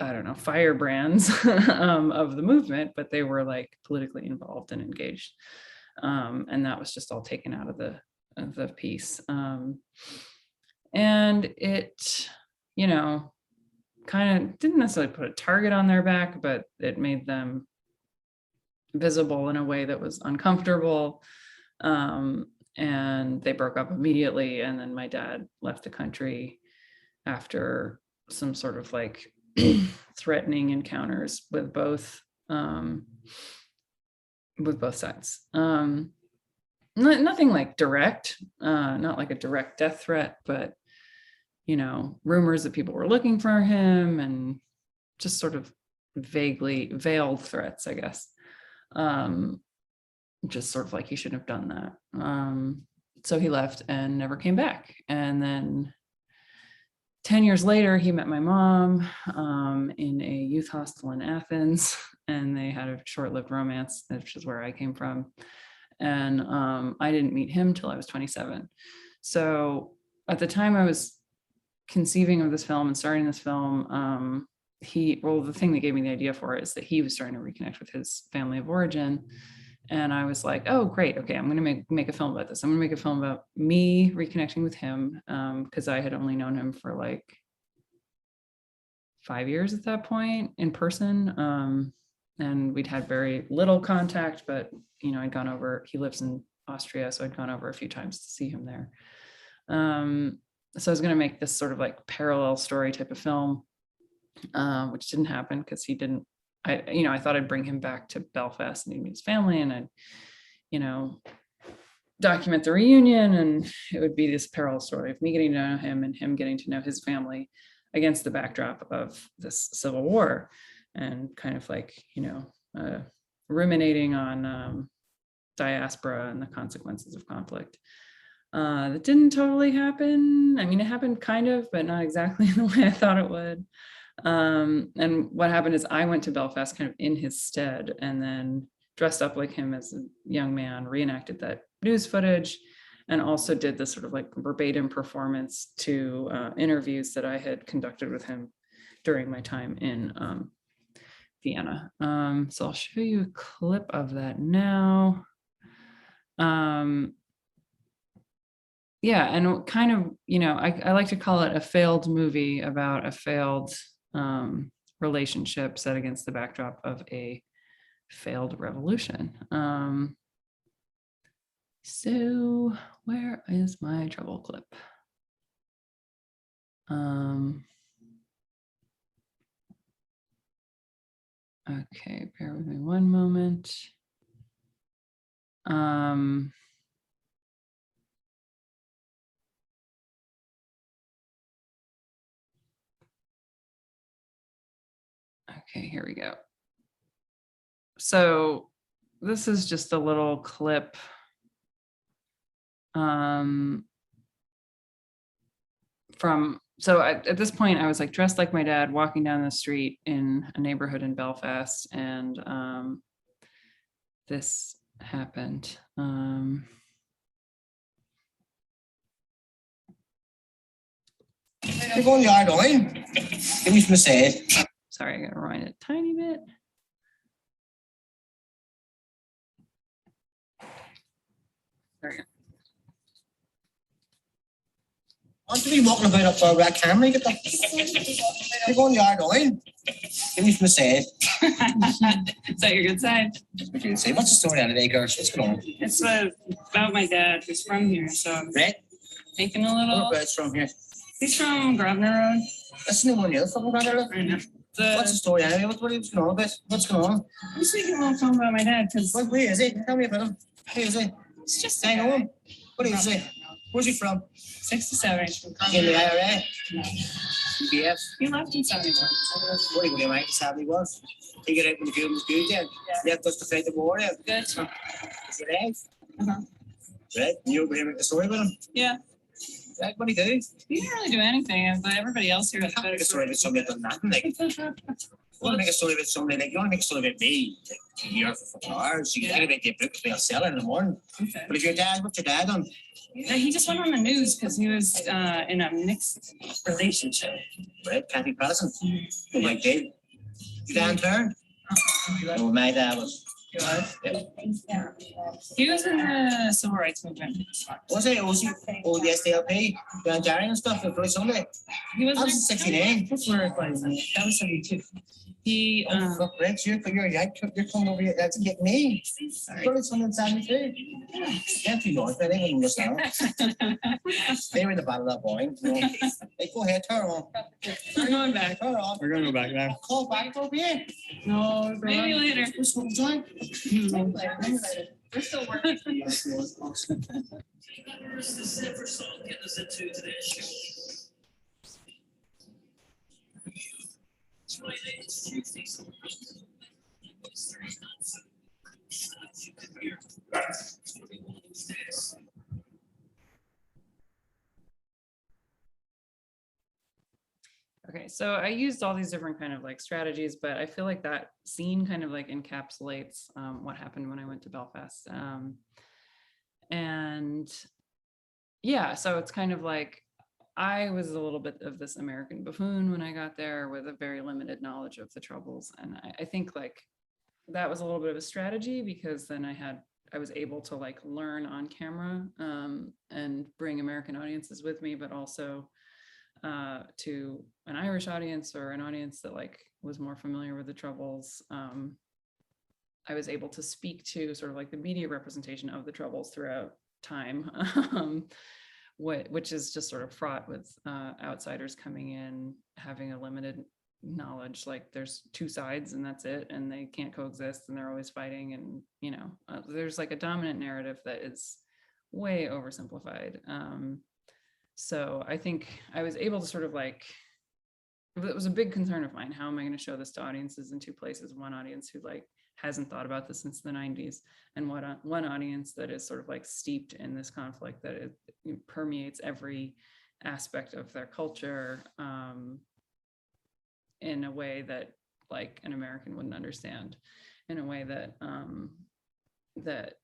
I don't know, firebrands of the movement, but they were like politically involved and engaged. And that was just all taken out of the piece. And it, kind of didn't necessarily put a target on their back, but it made them visible in a way that was uncomfortable. And they broke up immediately. And then my dad left the country after some sort of like threatening encounters with both with both sides. Nothing like direct, not like a direct death threat, but, you know, rumors that people were looking for him and just sort of vaguely veiled threats, I guess. Just sort of like he shouldn't have done that. So he left and never came back. And then 10 years later, he met my mom in a youth hostel in Athens, and they had a short-lived romance, which is where I came from. And I didn't meet him till I was 27. So at the time I was conceiving of this film and starting this film, the thing that gave me the idea for it is that he was starting to reconnect with his family of origin. And I was like, oh, great. Okay, I'm going to make a film about this. I'm going to make a film about me reconnecting with him, because I had only known him for like 5 years at that point in person. And we'd had very little contact, but, you know, I'd gone over, he lives in Austria, so I'd gone over a few times to see him there. So I was going to make this sort of like parallel story type of film, which didn't happen because he didn't, I thought I'd bring him back to Belfast and he'd meet his family, and I'd, you know, document the reunion, and it would be this parallel story of me getting to know him and him getting to know his family against the backdrop of this civil war, and kind of like, you know, ruminating on diaspora and the consequences of conflict. That didn't totally happen. I mean, it happened kind of, but not exactly the way I thought it would. And what happened is I went to Belfast kind of in his stead, and then dressed up like him as a young man, reenacted that news footage, and also did this sort of like verbatim performance to interviews that I had conducted with him during my time in Vienna. So I'll show you a clip of that now. Yeah, and kind of, you know, I like to call it a failed movie about a failed relationship set against the backdrop of a failed revolution. So where is my trouble clip? Okay, bear with me one moment. Okay, here we go. So this is just a little clip at this point I was like dressed like my dad, walking down the street in a neighborhood in Belfast, and this happened. You're going yard line. Give me some say. Sorry, I gotta rewind it a tiny bit. There we go. Want to be walking about up for a red camera? Get the. You're going yard line. Give me some say. Is that your good side? What do you say? What's the story out of girls? What's going on? It's about my dad, who's from here, so I'm Right? taking a little. Whereabouts from here? He's from Grosvenor Road. That's the one you're from, brother. I know. What's the story anyway? What's going on about? What's going on? I'm just making a little film about my dad because Where is he? Tell me about him. Who is he? it's just I know him. What is he? Where's he from? 67. In the IRA. BF. He left in 71. What do you right? Sadly was. He got out when the film was good then. Left us to fight the war then. Good. Is he right? Uh-huh. Right? You over here make the story with him? Yeah. Right? What do you do? He didn't really do anything, but everybody else here has Make better a story about somebody that done nothing. Like, you want to make a story about somebody, like, you want to make a story about me, like, you're for fucking hours. You can think about your books, they'll sell it in the morning. Okay. But if your dad, what's your dad done? He just went on the news because he was in a mixed relationship. Right? Catholic Protestant. Like Dave. Your dad turned? Oh, my dad was. Yeah. He was in the civil rights movement. Was he? Was he? Oh, the SDLP, the Hungarian and stuff, the Sunday. He was That was 69. Before it was. That was 72. He, Oh, fuck, Rex, you're coming over here to get me. Put some inside me too. Can't be yours, but they wouldn't understand. They're in the bottle up, boy. Hey, go ahead, turn on. we're going back. Turn on. We're gonna go back now. Call back over here. No, maybe later. This one, joint. We're still working. Okay, so I used all these different kind of like strategies, but I feel like that scene kind of like encapsulates what happened when I went to Belfast. And yeah, so it's kind of like I was a little bit of this American buffoon when I got there with a very limited knowledge of the Troubles. And I think like that was a little bit of a strategy because then I was able to like learn on camera and bring American audiences with me, but also to an Irish audience or an audience that like was more familiar with the Troubles. I was able to speak to sort of like the media representation of the Troubles throughout time, which is just sort of fraught with outsiders coming in, having a limited knowledge, like there's two sides and that's it, and they can't coexist and they're always fighting, and you know, there's like a dominant narrative that is way oversimplified. So I think I was able to sort of like, it was a big concern of mine. How am I going to show this to audiences in two places? One audience who like hasn't thought about this since the 90s, and one audience that is sort of like steeped in this conflict that it permeates every aspect of their culture in a way that like an American wouldn't understand, in a way that that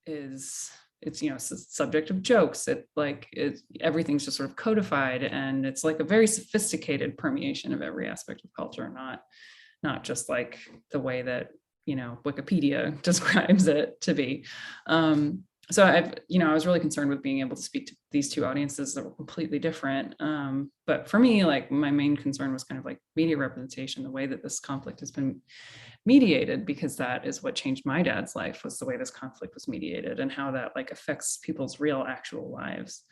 is, it's, you know, subject of jokes. Everything's just sort of codified, and it's like a very sophisticated permeation of every aspect of culture, not just like the way that, you know, Wikipedia describes it to be. So I was really concerned with being able to speak to these two audiences that were completely different. But for me, like my main concern was kind of like media representation, the way that this conflict has been mediated, because that is what changed my dad's life, was the way this conflict was mediated and how that like affects people's real actual lives.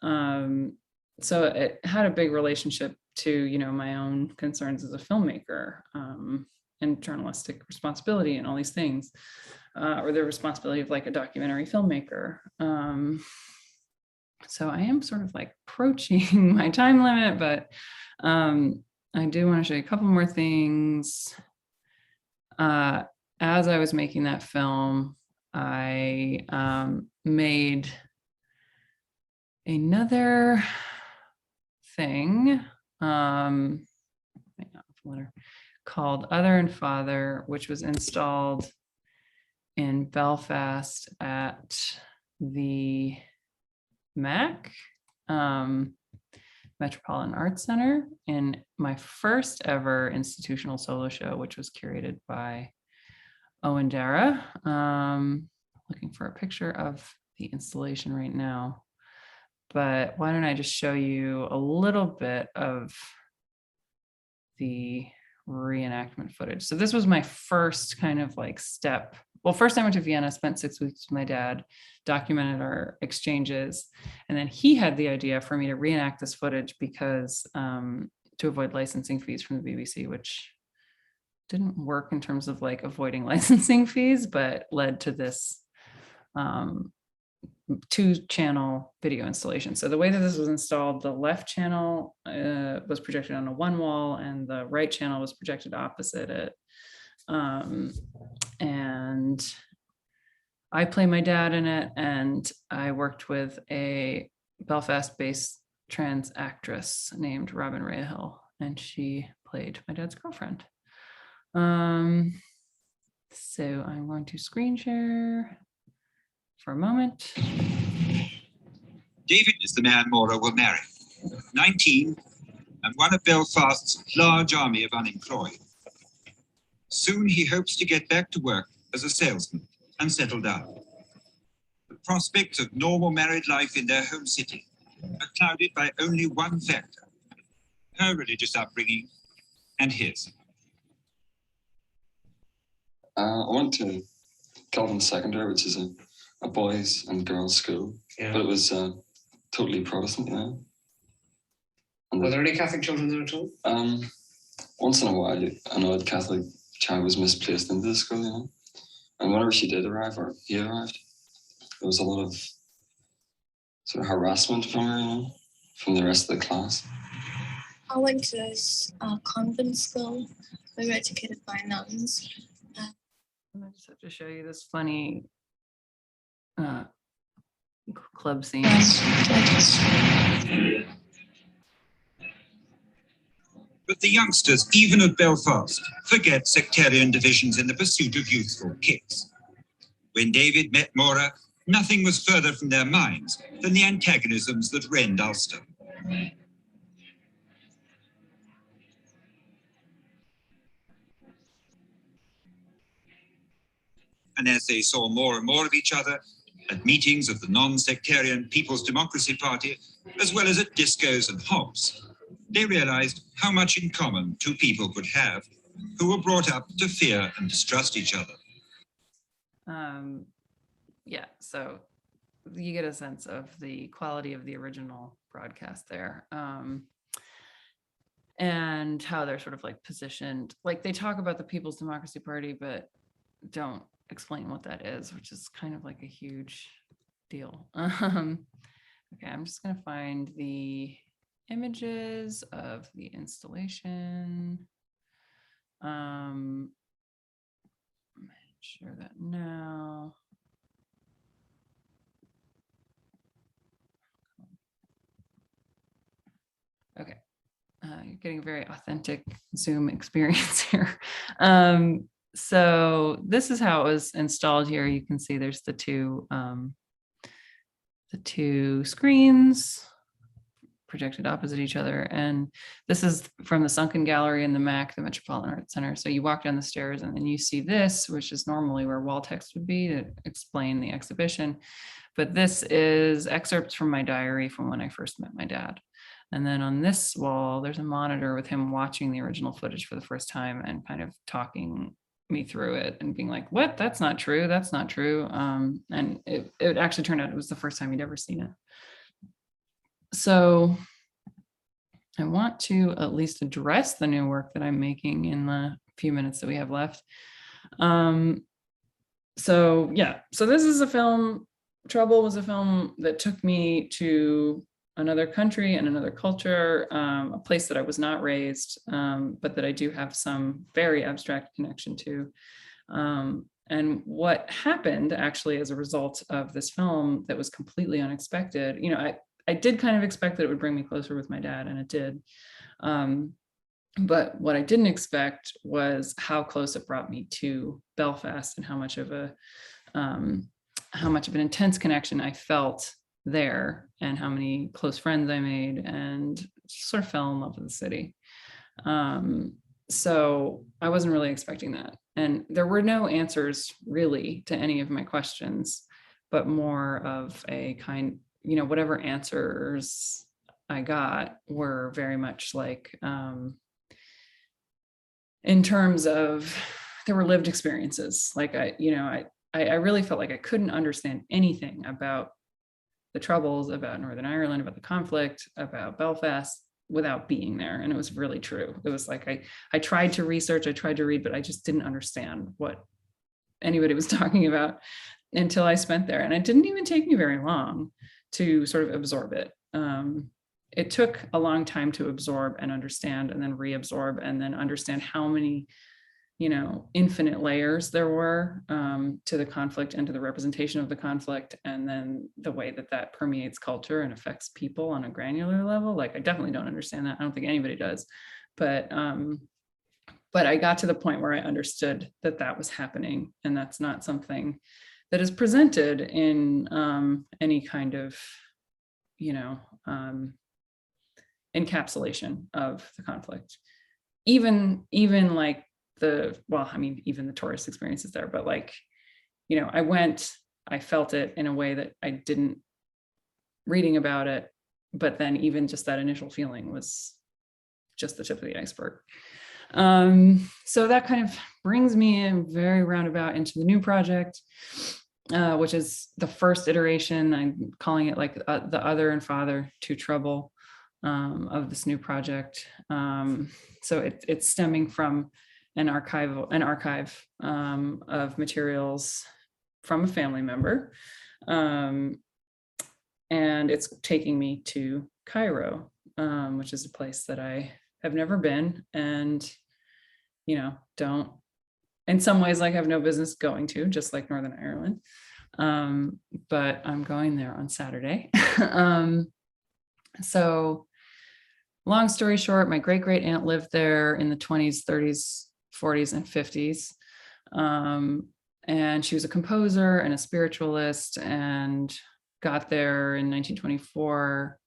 So it had a big relationship to, you know, my own concerns as a filmmaker and journalistic responsibility and all these things, or the responsibility of like a documentary filmmaker. So I am sort of like approaching my time limit, but I do want to show you a couple more things. As I was making that film, I made another thing called Other and Father, which was installed in Belfast at the MAC, Metropolitan Arts Center, in my first ever institutional solo show, which was curated by Owen Dara. Looking for a picture of the installation right now, but why don't I just show you a little bit of the reenactment footage. So this was my first kind of like step. Well, first I went to Vienna, spent 6 weeks with my dad, documented our exchanges, and then he had the idea for me to reenact this footage because to avoid licensing fees from the BBC, which didn't work in terms of like avoiding licensing fees, but led to this 2-channel video installation. So the way that this was installed, the left channel was projected on a one wall and the right channel was projected opposite it. And I play my dad in it, and I worked with a Belfast-based trans actress named Robin Rahill, and she played my dad's girlfriend. So I'm going to screen share for a moment. David is the man Maura will marry. 19 and one of Belfast's large army of unemployed. Soon he hopes to get back to work as a salesman and settle down. The prospects of normal married life in their home city are clouded by only one factor: her religious upbringing and his. I went to Calvin Secondary, which is a boys and girls school, Yeah. but it was totally Protestant, you know. And Were there any Catholic children there at all? once in a while, an odd Catholic child was misplaced into the school, you know. And whenever she did arrive, or he arrived, there was a lot of sort of harassment from her, you know, from the rest of the class. I went to this convent school. We were educated by nuns. I just have to show you this funny club scene. But the youngsters, even of Belfast, forget sectarian divisions in the pursuit of youthful kicks. When David met Maura, nothing was further from their minds than the antagonisms that rend Ulster. And as they saw more and more of each other at meetings of the non-sectarian People's Democracy Party, as well as at discos and hops, they realized how much in common two people could have who were brought up to fear and distrust each other. Yeah, so you get a sense of the quality of the original broadcast there. And how they're sort of like positioned. Like they talk about the People's Democracy Party, but don't explain what that is, which is kind of like a huge deal. Okay, I'm just gonna find the images of the installation. Share that now. Okay, you're getting a very authentic Zoom experience here. So this is how it was installed here. You can see there's the two screens projected opposite each other. And this is from the Sunken Gallery in the MAC, the Metropolitan Art Center. So you walk down the stairs and then you see this, which is normally where wall text would be to explain the exhibition. But this is excerpts from my diary from when I first met my dad. And then on this wall, there's a monitor with him watching the original footage for the first time and kind of talking me through it and being like, what, that's not true, that's not true. And it actually turned out it was the first time he'd ever seen it. So I want to at least address the new work that I'm making in the few minutes that we have left. So yeah, so this is a film, Trouble was a film that took me to another country and another culture, a place that I was not raised, but that I do have some very abstract connection to. And what happened actually as a result of this film that was completely unexpected, you know, I did kind of expect that it would bring me closer with my dad, and it did. But what I didn't expect was how close it brought me to Belfast and how much of an intense connection I felt there, and how many close friends I made, and sort of fell in love with the city. So I wasn't really expecting that. And there were no answers really to any of my questions, but more of a kind, you know, whatever answers I got were very much like, in terms of, there were lived experiences. Like I really felt like I couldn't understand anything about the Troubles, about Northern Ireland, about the conflict, about Belfast without being there. And it was really true. It was like, I tried to research, I tried to read, but I just didn't understand what anybody was talking about until I spent there. And it didn't even take me very long to sort of absorb it. It took a long time to absorb and understand, and then reabsorb, and then understand how many, you know, infinite layers there were to the conflict and to the representation of the conflict, and then the way that that permeates culture and affects people on a granular level. Like, I definitely don't understand that. I don't think anybody does, but I got to the point where I understood that that was happening, and that's not something that is presented in any kind of, you know, encapsulation of the conflict. Even like even the tourist experiences there, but like, you know, I felt it in a way that I didn't reading about it, but then even just that initial feeling was just the tip of the iceberg. So that kind of brings me in very roundabout into the new project, which is the first iteration. I'm calling it like the other and father to trouble of this new project. So it's stemming from an archive of materials from a family member. And it's taking me to Cairo, which is a place that I have never been and, you know, don't, in some ways, like have no business going to, just like Northern Ireland. But I'm going there on Saturday. So long story short, my great great aunt lived there in the 20s, 30s, 40s, and 50s. And she was a composer and a spiritualist, and got there in 1924,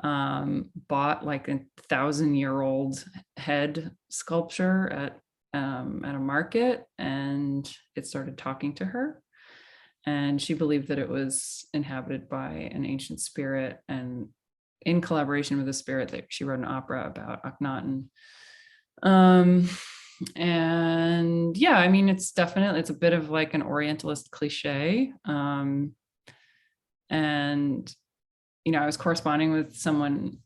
bought like 1,000-year-old head sculpture at a market, and it started talking to her. And she believed that it was inhabited by an ancient spirit, and in collaboration with the spirit, that she wrote an opera about Akhenaten. And yeah, I mean, it's a bit of like an Orientalist cliche. And, you know, I was corresponding with someone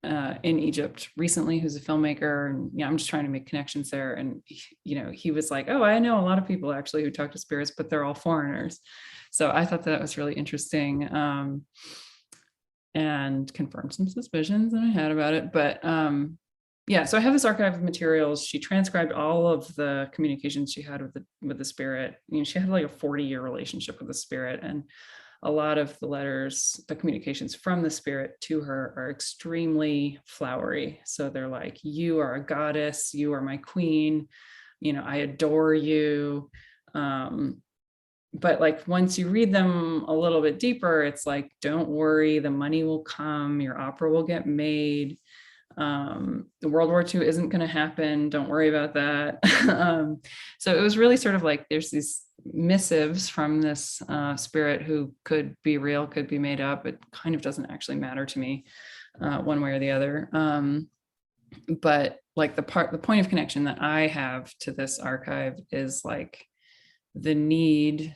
in Egypt recently who's a filmmaker, and I'm just trying to make connections there. And, you know, he was like, oh, I know a lot of people actually who talk to spirits, but they're all foreigners. So I thought that was really interesting, and confirmed some suspicions that I had about it. But yeah, so I have this archive of materials. She transcribed all of the communications she had with the spirit. You know, she had like a 40-year relationship with the spirit, and a lot of the letters, the communications from the spirit to her are extremely flowery. So they're like, you are a goddess, you are my queen, you know, I adore you. But like, once you read them a little bit deeper, it's like, don't worry, the money will come, your opera will get made. The World War II isn't going to happen. Don't worry about that. So it was really sort of like, there's these missives from this spirit who could be real, could be made up. It kind of doesn't actually matter to me one way or the other. But like the point of connection that I have to this archive is like the need,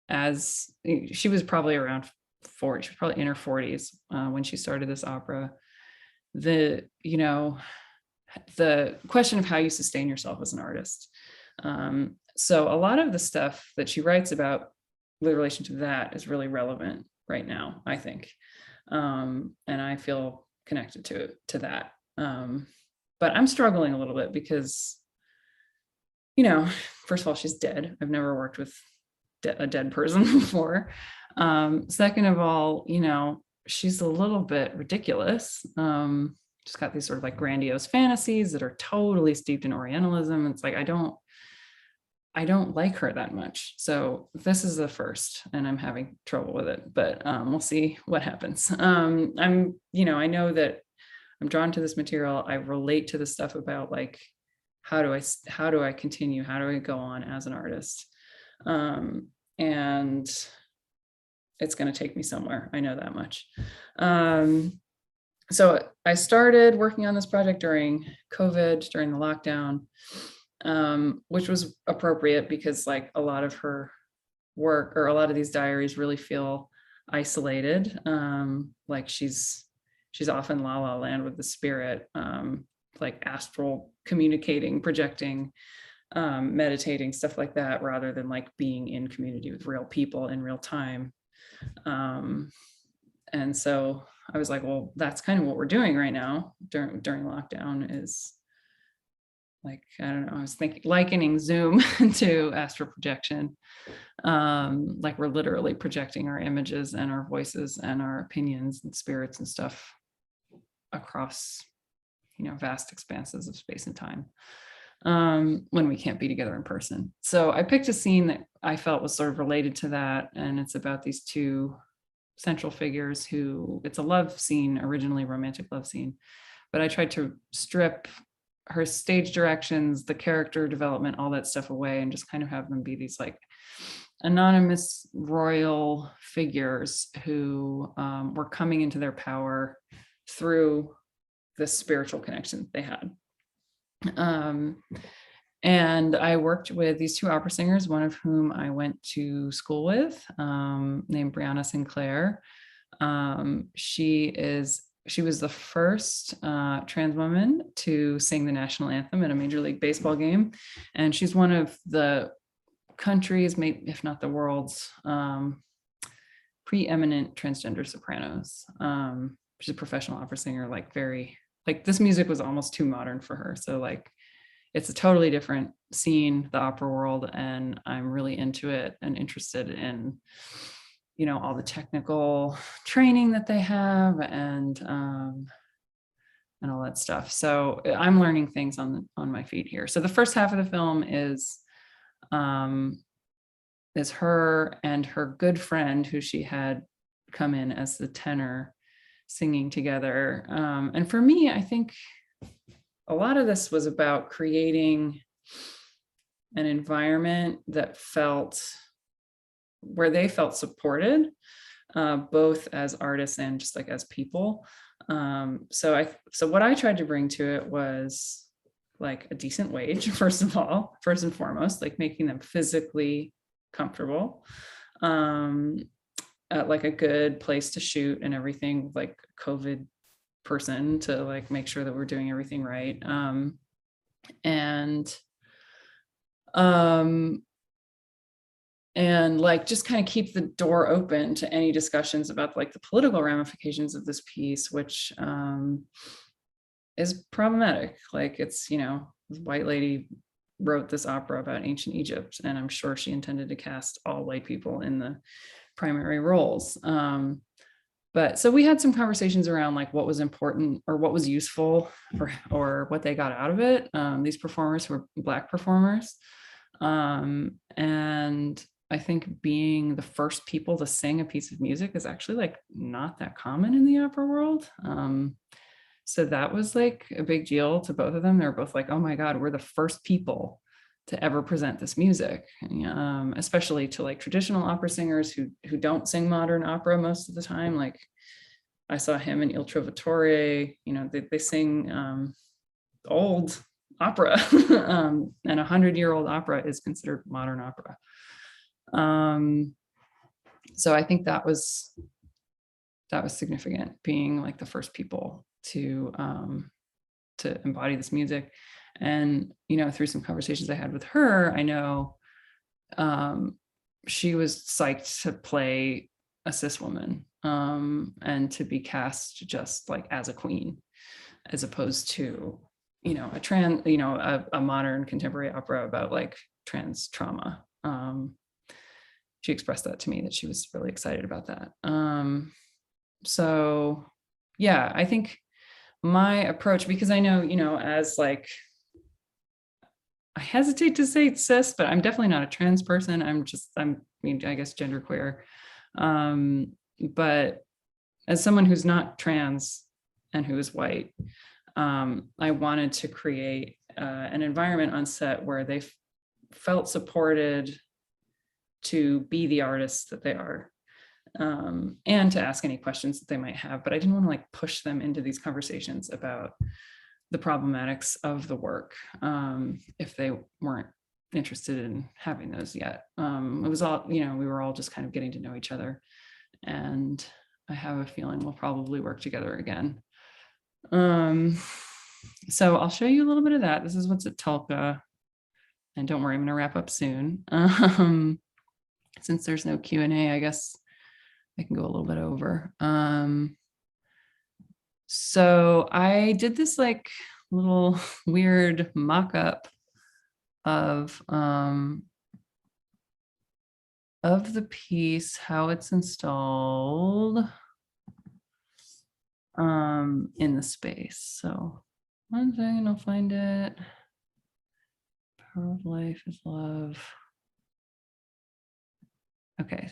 as she was probably around 40, she was probably in her 40s when she started this opera. The question of how you sustain yourself as an artist. So a lot of the stuff that she writes about the relation to that is really relevant right now, I think. And I feel connected to that. But I'm struggling a little bit because, you know, first of all, she's dead. I've never worked with a dead person before. Second of all, you know, she's a little bit ridiculous. She's got these sort of like grandiose fantasies that are totally steeped in Orientalism. It's like, I don't like her that much. So this is the first, and I'm having trouble with it, but we'll see what happens. I know that I'm drawn to this material. I relate to the stuff about like, how do I continue? How do I go on as an artist? And it's going to take me somewhere. I know that much. So I started working on this project during COVID, during the lockdown, which was appropriate because like a lot of her work, or a lot of these diaries, really feel isolated. Like she's often la la land with the spirit, like astral communicating, projecting, meditating, stuff like that, rather than like being in community with real people in real time. And so I was like, well, that's kind of what we're doing right now during lockdown, is like, I don't know, I was thinking likening Zoom to astral projection. Like we're literally projecting our images and our voices and our opinions and spirits and stuff across, you know, vast expanses of space and time, when we can't be together in person. So I picked a scene that I felt was sort of related to that. And it's about these two central figures who, it's a love scene, originally romantic love scene, but I tried to strip her stage directions, the character development, all that stuff away, and just kind of have them be these like anonymous royal figures who were coming into their power through the spiritual connection they had. And I worked with these two opera singers, one of whom I went to school with, named Brianna Sinclair. She was the first trans woman to sing the national anthem at a Major League Baseball game. And she's one of the country's, if not the world's, preeminent transgender sopranos. She's a professional opera singer, this music was almost too modern for her. So it's a totally different scene, the opera world, and I'm really into it and interested in, all the technical training that they have and all that stuff. So I'm learning things on my feet here. So the first half of the film is her and her good friend who she had come in as the tenor singing together. And for me, I think a lot of this was about creating an environment that where they felt supported, both as artists and just as people. So what I tried to bring to it was a decent wage, first and foremost, making them physically comfortable, at a good place to shoot and everything, COVID person to make sure that we're doing everything right. And just kind of keep the door open to any discussions about the political ramifications of this piece, which is problematic. It's, this white lady wrote this opera about ancient Egypt, and I'm sure she intended to cast all white people in the primary roles. But so we had some conversations around what was important or what was useful or what they got out of it. These performers were Black performers. And I think being the first people to sing a piece of music is actually not that common in the opera world. So that was a big deal to both of them. They're both oh my God, we're the first people to ever present this music, especially to traditional opera singers who don't sing modern opera most of the time. I saw him in Il Trovatore, they sing old opera, and 100-year-old opera is considered modern opera. So I think that was significant, being the first people to embody this music. And, through some conversations I had with her, I know she was psyched to play a cis woman, and to be cast just as a queen, as opposed to, a modern contemporary opera about trans trauma. She expressed that to me, that she was really excited about that. So yeah, I think my approach, because I know, as I hesitate to say cis, but I'm definitely not a trans person. I guess genderqueer. But as someone who's not trans and who is white, I wanted to create an environment on set where they felt supported to be the artists that they are, and to ask any questions that they might have. But I didn't want to push them into these conversations about the problematics of the work, if they weren't interested in having those yet. It was all, we were all just kind of getting to know each other, and I have a feeling we'll probably work together again. So I'll show you a little bit of that. This is what's at TULCA, and don't worry, I'm going to wrap up soon. Since there's no Q&A, I guess I can go a little bit over. So I did this little weird mock-up of the piece, how it's installed in the space. So one second, I'll find it. Power of life is love. Okay.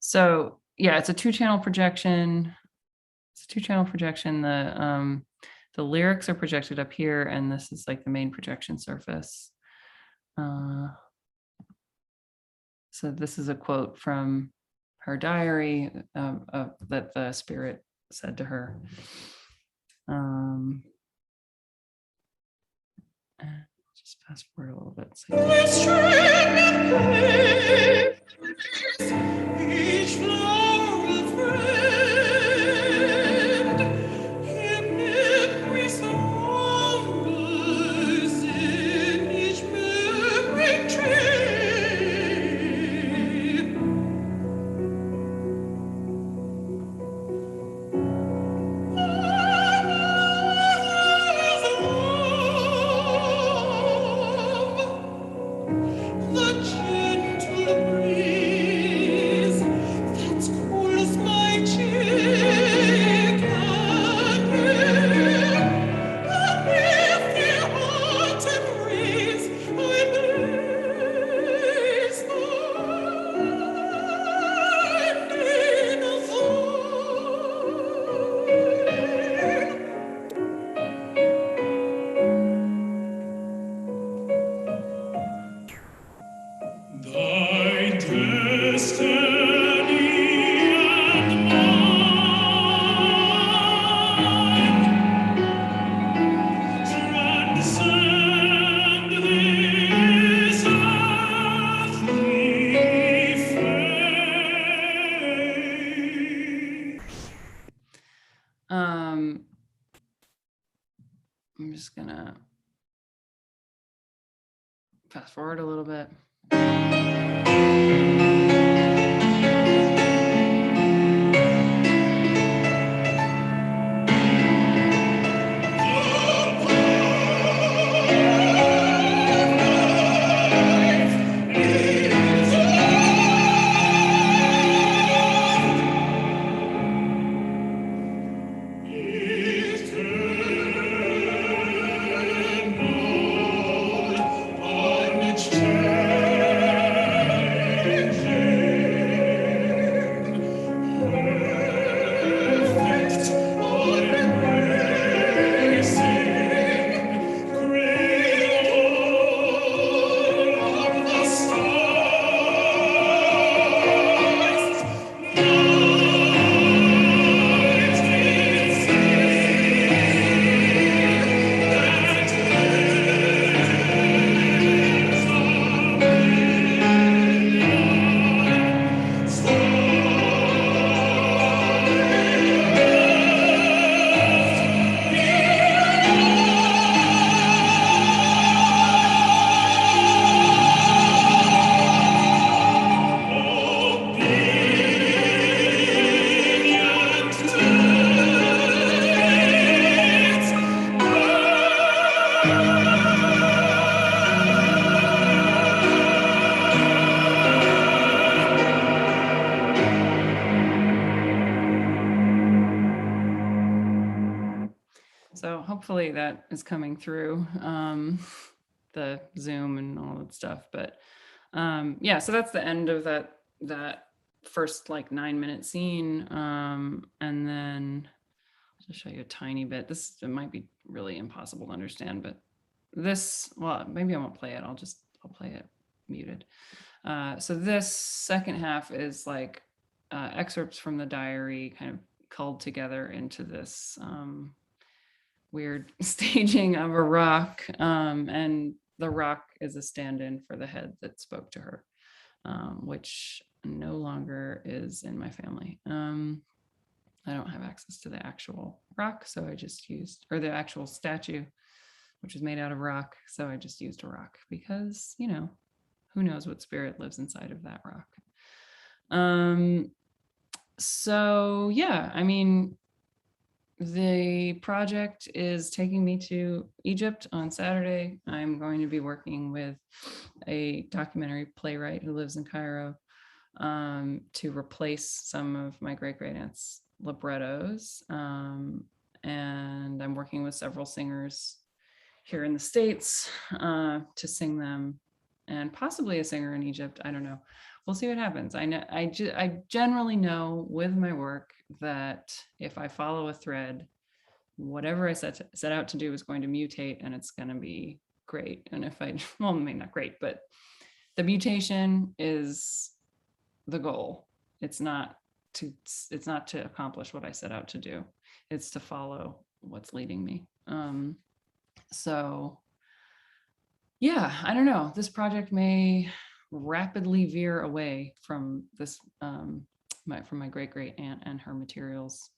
So yeah, it's a 2-channel projection. It's a 2-channel projection. The lyrics are projected up here, and this is the main projection surface. So this is a quote from her diary that the spirit said to her. Just fast forward a little bit. Each flower will friend, him every song in each memory tree. The gentle breeze that cools my cheek and ear, and with the autumn breeze I place my in a thy destiny and mine transcend this earthly fate. I'm just gonna fast forward a little bit. So hopefully that is coming through the Zoom and all that stuff. But yeah, so that's the end of that first like 9-minute scene. And then I'll just show you a tiny bit. It might be really impossible to understand, but this, well, maybe I won't play it. I'll play it muted. So this second half is like excerpts from the diary kind of culled together into this weird staging of a rock, and the rock is a stand-in for the head that spoke to her, which no longer is in my family. I don't have access to the actual rock, so I just used, or the actual statue, which is made out of rock, so I just used a rock because, you know, who knows what spirit lives inside of that rock. So yeah, I mean, the project is taking me to Egypt on Saturday. I'm going to be working with a documentary playwright who lives in Cairo to replace some of my great-great-aunt's librettos. And I'm working with several singers here in the States to sing them, and possibly a singer in Egypt. I don't know. We'll see what happens. I generally know with my work that if I follow a thread, whatever I set out to do is going to mutate, and it's going to be great. And if well, maybe not great, but the mutation is the goal. it's not to accomplish what I set out to do. It's to follow what's leading me. So yeah, I don't know. This project may rapidly veer away from this, from my great aunt and her materials.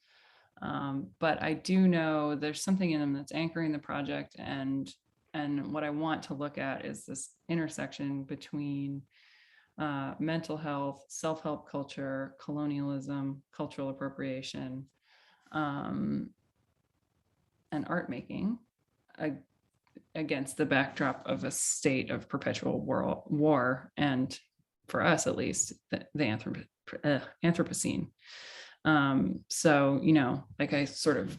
But I do know there's something in them that's anchoring the project, and what I want to look at is this intersection between mental health, self-help culture, colonialism, cultural appropriation, and art making against the backdrop of a state of perpetual war, and for us at least, the Anthropocene. So, you know, like I sort of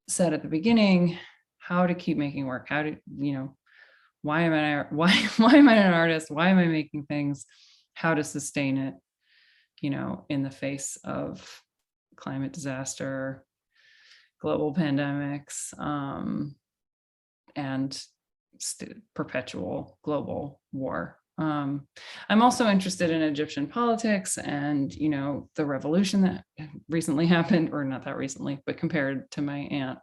said at the beginning, how to keep making work, how to, you know, why am I an artist? Why am I making things? How to sustain it, you know, in the face of climate disaster, global pandemics, and perpetual global war. I'm also interested in Egyptian politics and, you know, the revolution that recently happened, or not that recently, but compared to my aunt,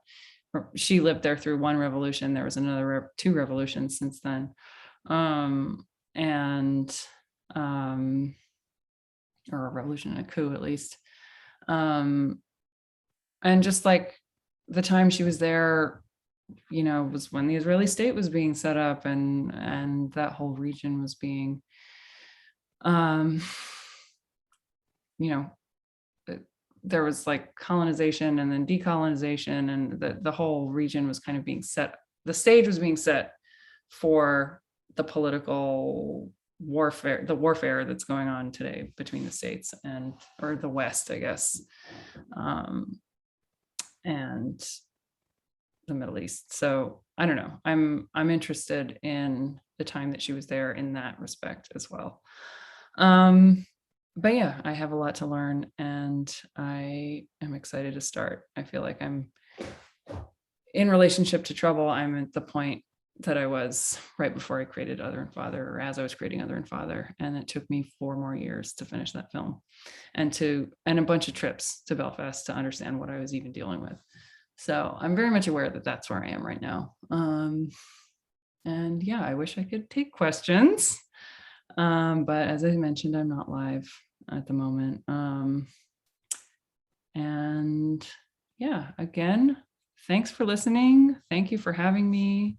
she lived there through one revolution. There was another two revolutions since then. Or a revolution and a coup at least. And just like the time she was there, you know, was when the Israeli state was being set up, and that whole region was being, you know, there was like colonization and then decolonization, and the whole region was kind of being set, the stage was being set for the political warfare, the warfare that's going on today between the states or the West, I guess, and the Middle East. So I don't know. I'm interested in the time that she was there in that respect as well. But yeah, I have a lot to learn, and I am excited to start. I feel like I'm in relationship to trouble. I'm at the point that I was right before I created Other and Father, or as I was creating Other and Father. And it took me 4 more years to finish that film, and a bunch of trips to Belfast to understand what I was even dealing with. So I'm very much aware that that's where I am right now. And yeah, I wish I could take questions. But as I mentioned, I'm not live at the moment. And yeah, again, thanks for listening. Thank you for having me,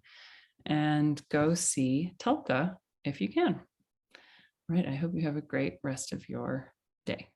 and go see TULCA if you can. Right. I hope you have a great rest of your day.